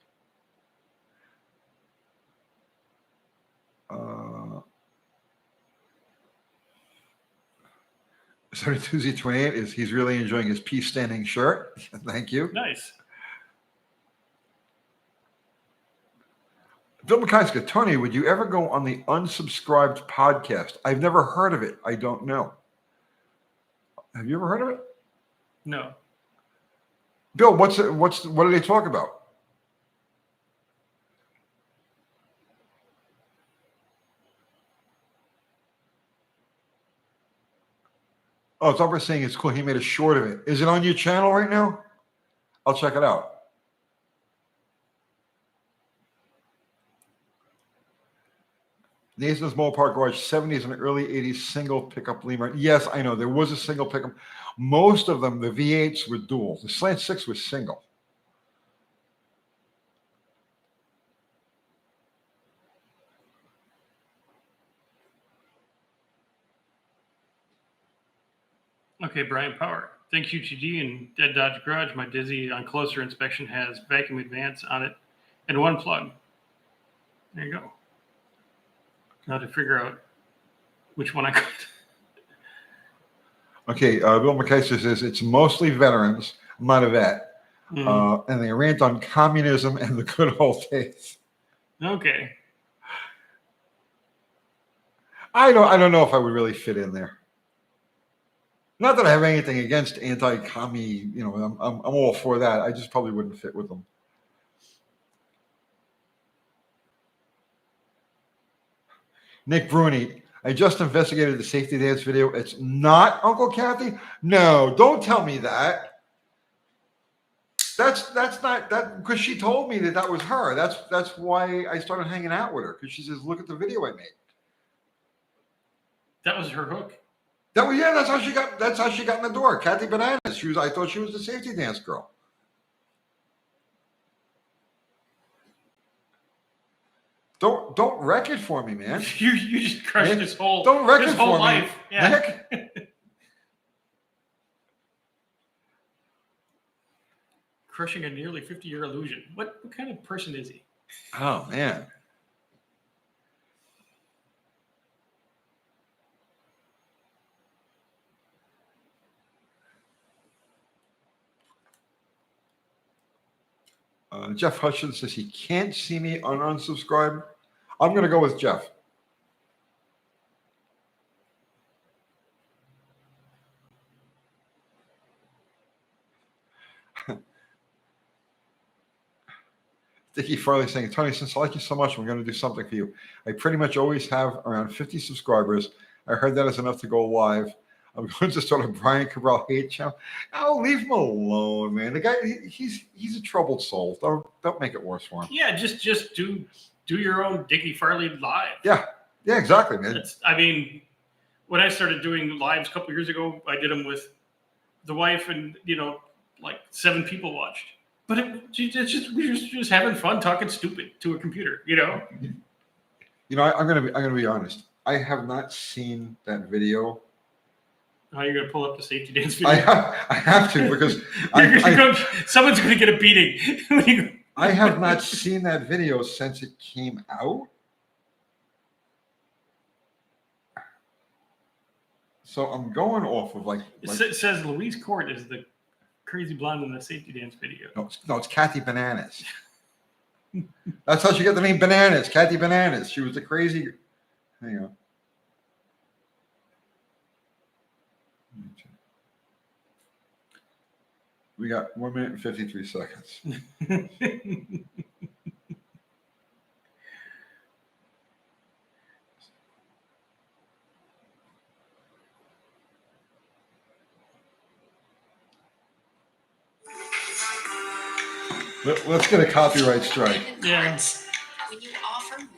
So Tuesday 28 is he's really enjoying his peace standing shirt. Thank you. Nice. Bill McKayska, Tony, would you ever go on the unsubscribed podcast? I've never heard of it. I don't know. Have you ever heard of it? No. Bill, what do they talk about? Oh, it's over saying it's cool. He made a short of it. Is it on your channel right now? I'll check it out. Nathan's Mall Park Garage, 70s and early 80s single pickup lemur. Yes, I know. There was a single pickup. Most of them, the V8s were dual. The Slant 6 was single. Okay, Brian Power. Thanks UTG and Dead Dodge Garage. My Dizzy on closer inspection has vacuum advance on it and one plug. There you go. Now to figure out which one I got. Okay, Bill McKayser says it's mostly veterans. I'm not a vet. And they rant on communism and the good old days. Okay. I don't know if I would really fit in there. Not that I have anything against anti-commie, I'm all for that. I just probably wouldn't fit with them. Nick Bruni, I just investigated the safety dance video. It's not Uncle Kathy? No, don't tell me that. That's not that, because she told me that was her. That's why I started hanging out with her, because she says, look at the video I made. That was her hook. That's how she got in the door. Kathy Bananas. I thought she was the safety dance girl. Don't wreck it for me, man. You just crushed Nick, his whole don't wreck it for life. Me. Yeah. Nick? Crushing a nearly 50-year illusion. What kind of person is he? Oh man. Jeff Hutchins says he can't see me on unsubscribe. I'm going to go with Jeff. Dickie Farley saying, Tony, since I like you so much, I'm going to do something for you. I pretty much always have around 50 subscribers. I heard that is enough to go live. I'm going to start a Brian Cabral hate channel. Oh, leave him alone, man. The guy, he's a troubled soul. Don't make it worse for him. Yeah, just do your own Dickie Farley live. Yeah, exactly, man. When I started doing lives a couple years ago, I did them with the wife, and like 7 people watched. But we're just having fun talking stupid to a computer, I'm gonna be honest. I have not seen that video. How are you going to pull up the safety dance video? I have to, because someone's going to get a beating. I have not seen that video since it came out. So I'm going off of It says Louise Court is the crazy blonde in the safety dance video. No, it's Kathy Bananas. That's how she got the name Bananas. Kathy Bananas. She was the crazy. Hang on. We got 1 minute and 53 seconds. Let's get a copyright strike. Yeah. When you offer more.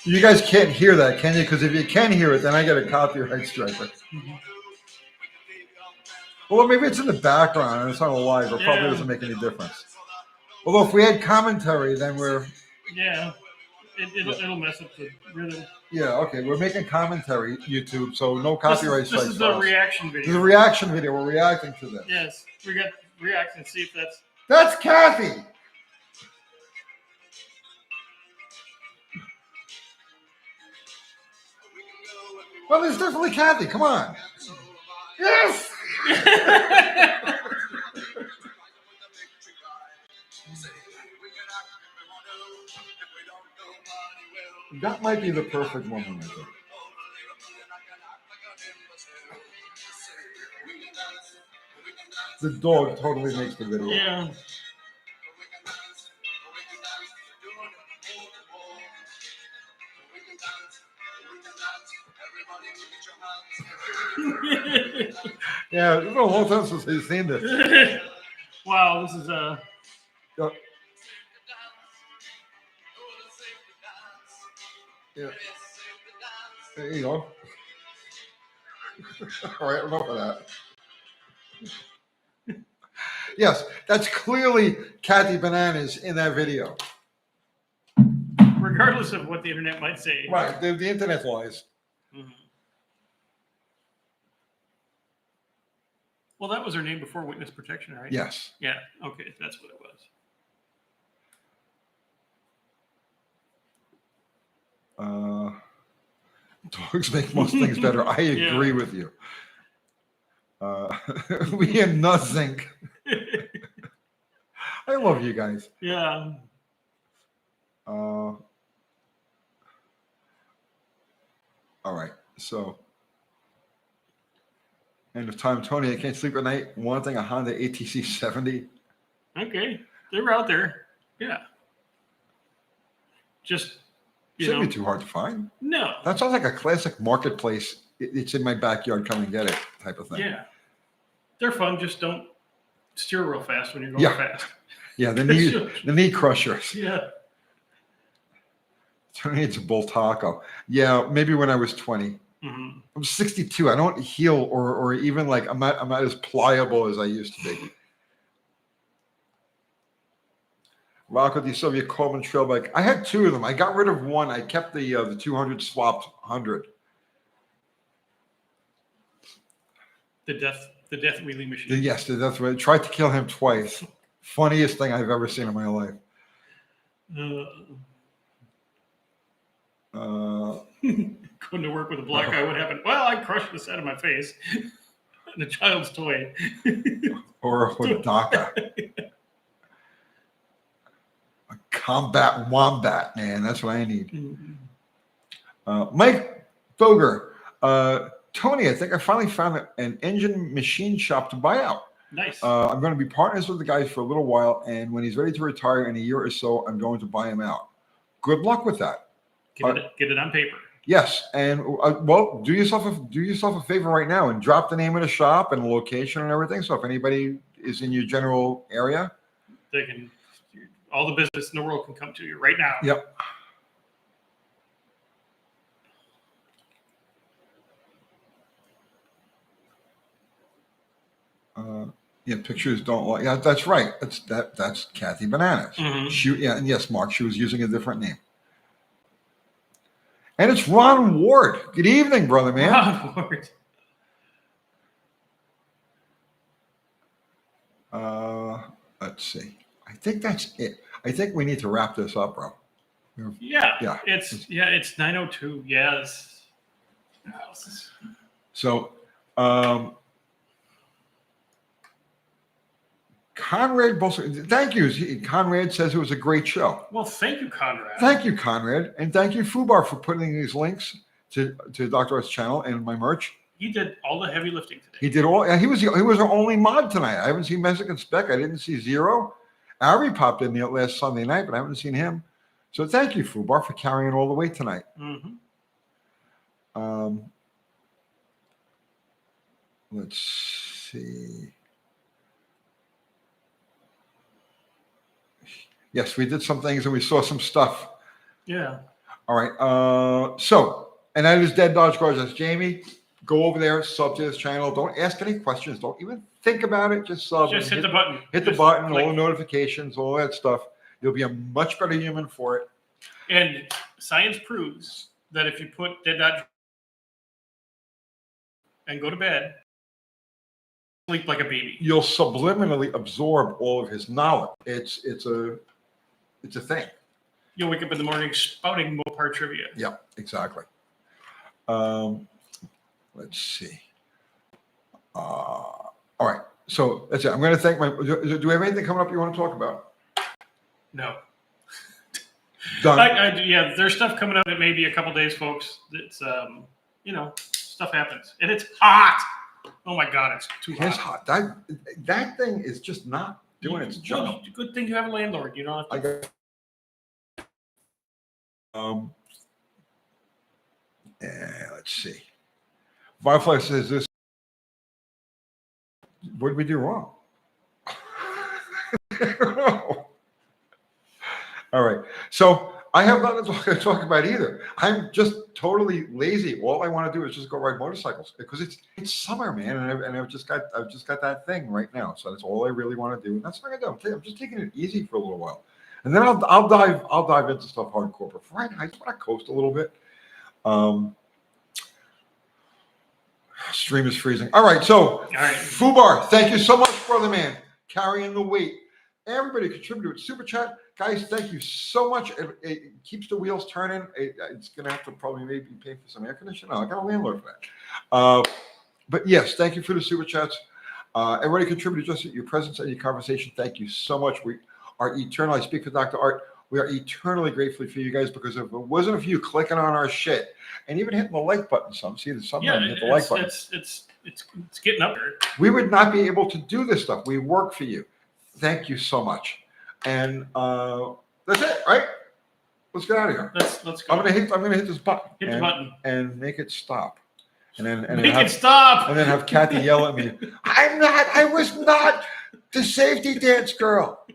You guys can't hear that, can you? Because if you can hear it, then I get a copyright strike. Well, maybe it's in the background and it's on a live. It probably doesn't make any difference. Although if we had commentary, then we're... Yeah. It'll mess up the rhythm. Yeah, okay. We're making commentary, YouTube, so no copyright strikes. This is the reaction video. This is a reaction video. We're reacting to this. Yes. We got react and see if that's... That's Kathy! Well, there's definitely Kathy. Come on. Yes! That might be the perfect woman, I think. The dog totally makes the video. Yeah. Yeah, it's been a long time since I've seen this. Wow, this is Yeah. There you go. All right, enough of that. Yes, that's clearly Kathy Bananas in that video. regardless of what the internet might say. Right, the internet lies. Mm-hmm. Well, that was her name before witness protection, right? Yes. Yeah. Okay, that's what it was. Dogs make most things better. I agree with you. We are nothing. I love you guys. Yeah. All right. So, end of time, Tony. I can't sleep at night. Wanting a Honda ATC 70. Okay, they were out there. Yeah. Just Shouldn't be too hard to find. No. That sounds like a classic marketplace. It's in my backyard. Come and get it type of thing. Yeah. They're fun. Just don't steer real fast when you're going fast. Yeah, the knee crushers. Yeah. Tony needs a bull taco. Yeah, maybe when I was 20. Mm-hmm. I'm 62. I don't heal or even like I'm not as pliable as I used to be. Rocco the Soviet Coleman trail bike. I had two of them. I got rid of one. I kept the 200 swapped 100. The death wheelie machine. Yes, the death wheelie. Tried to kill him twice. Funniest thing I've ever seen in my life. Going to work with a black guy. What happened? Well, I crushed the side of my face. And a child's toy. Or a Hodaka. A combat wombat, man. That's what I need. Mm-hmm. Mike Boger. Tony, I think I finally found an engine machine shop to buy out. Nice. I'm going to be partners with the guys for a little while, and when he's ready to retire in a year or so, I'm going to buy him out. Good luck with that. Get it on paper. Yes, and well, do yourself a favor right now and drop the name of the shop and the location and everything. So if anybody is in your general area, they can. All the business in the world can come to you right now. Yep. Yeah, pictures don't like. Yeah, that's right. That's Kathy Bananas. Mm-hmm. And yes, Mark, she was using a different name. And it's Ron Ward. Good evening, brother, man. Ron Ward. Let's see. I think that's it. I think we need to wrap this up, bro. Yeah. It's 9:02. Yes. So, Conrad, thank you. Conrad says it was a great show. Well, thank you, Conrad. Thank you, Conrad. And thank you, Fubar, for putting these links to Dr. R's channel and my merch. He did all the heavy lifting today. He did all. He was our only mod tonight. I haven't seen Mexican Spec. I didn't see Zero. Ari popped in there last Sunday night, but I haven't seen him. So thank you, Fubar, for carrying all the weight tonight. Mm-hmm. Let's see. Yes, we did some things and we saw some stuff. Yeah. All right. And that is Dead Dodge Garage. That's Jamie. Go over there, sub to his channel. Don't ask any questions. Don't even think about it. Just sub. Just hit the button. Hit the Just button, click. all the notifications, all that stuff. You'll be a much better human for it. And science proves that if you put dead dot and go to bed, sleep like a baby. You'll subliminally absorb all of his knowledge. It's a thing. You'll wake up in the morning spouting Mopar trivia. Yeah, exactly. Let's see. All right. So that's it. I'm going to thank my. Do we have anything coming up you want to talk about? No. Done. Yeah, there's stuff coming up in maybe a couple days, folks. It's stuff happens, and it's hot. Oh my God, it's too hot. It's hot. That thing is just not doing its job. Good thing you have a landlord. You know. I got. Let's see. Firefly says this. What did we do wrong? I don't know. All right. So I have nothing to talk about either. I'm just totally lazy. All I want to do is just go ride motorcycles because it's summer, man, and I've just got that thing right now. So that's all I really want to do, and that's what I'm gonna do. I'm just taking it easy for a little while, and then I'll dive into stuff hardcore. But for right now, I just want to coast a little bit. Stream is freezing. All right, so Fubar, thank you so much, brother man, carrying the weight. Everybody contributed with Super Chat. Guys, thank you so much. It keeps the wheels turning. It's going to have to probably maybe pay for some air conditioning. No, I got a landlord for that. But yes, thank you for the Super Chats. Everybody contributed just your presence and your conversation. Thank you so much. We are eternal. I speak for Dr. Art. We are eternally grateful for you guys because if it wasn't for you clicking on our shit and even hitting the like button, some hit the like button. It's getting up there. We would not be able to do this stuff. We work for you. Thank you so much. And that's it, right? Let's get out of here. Let's go. I'm gonna hit this button. Hit the button and make it stop. And then make it stop. And then have Kathy yell at me. I was not the safety dance girl.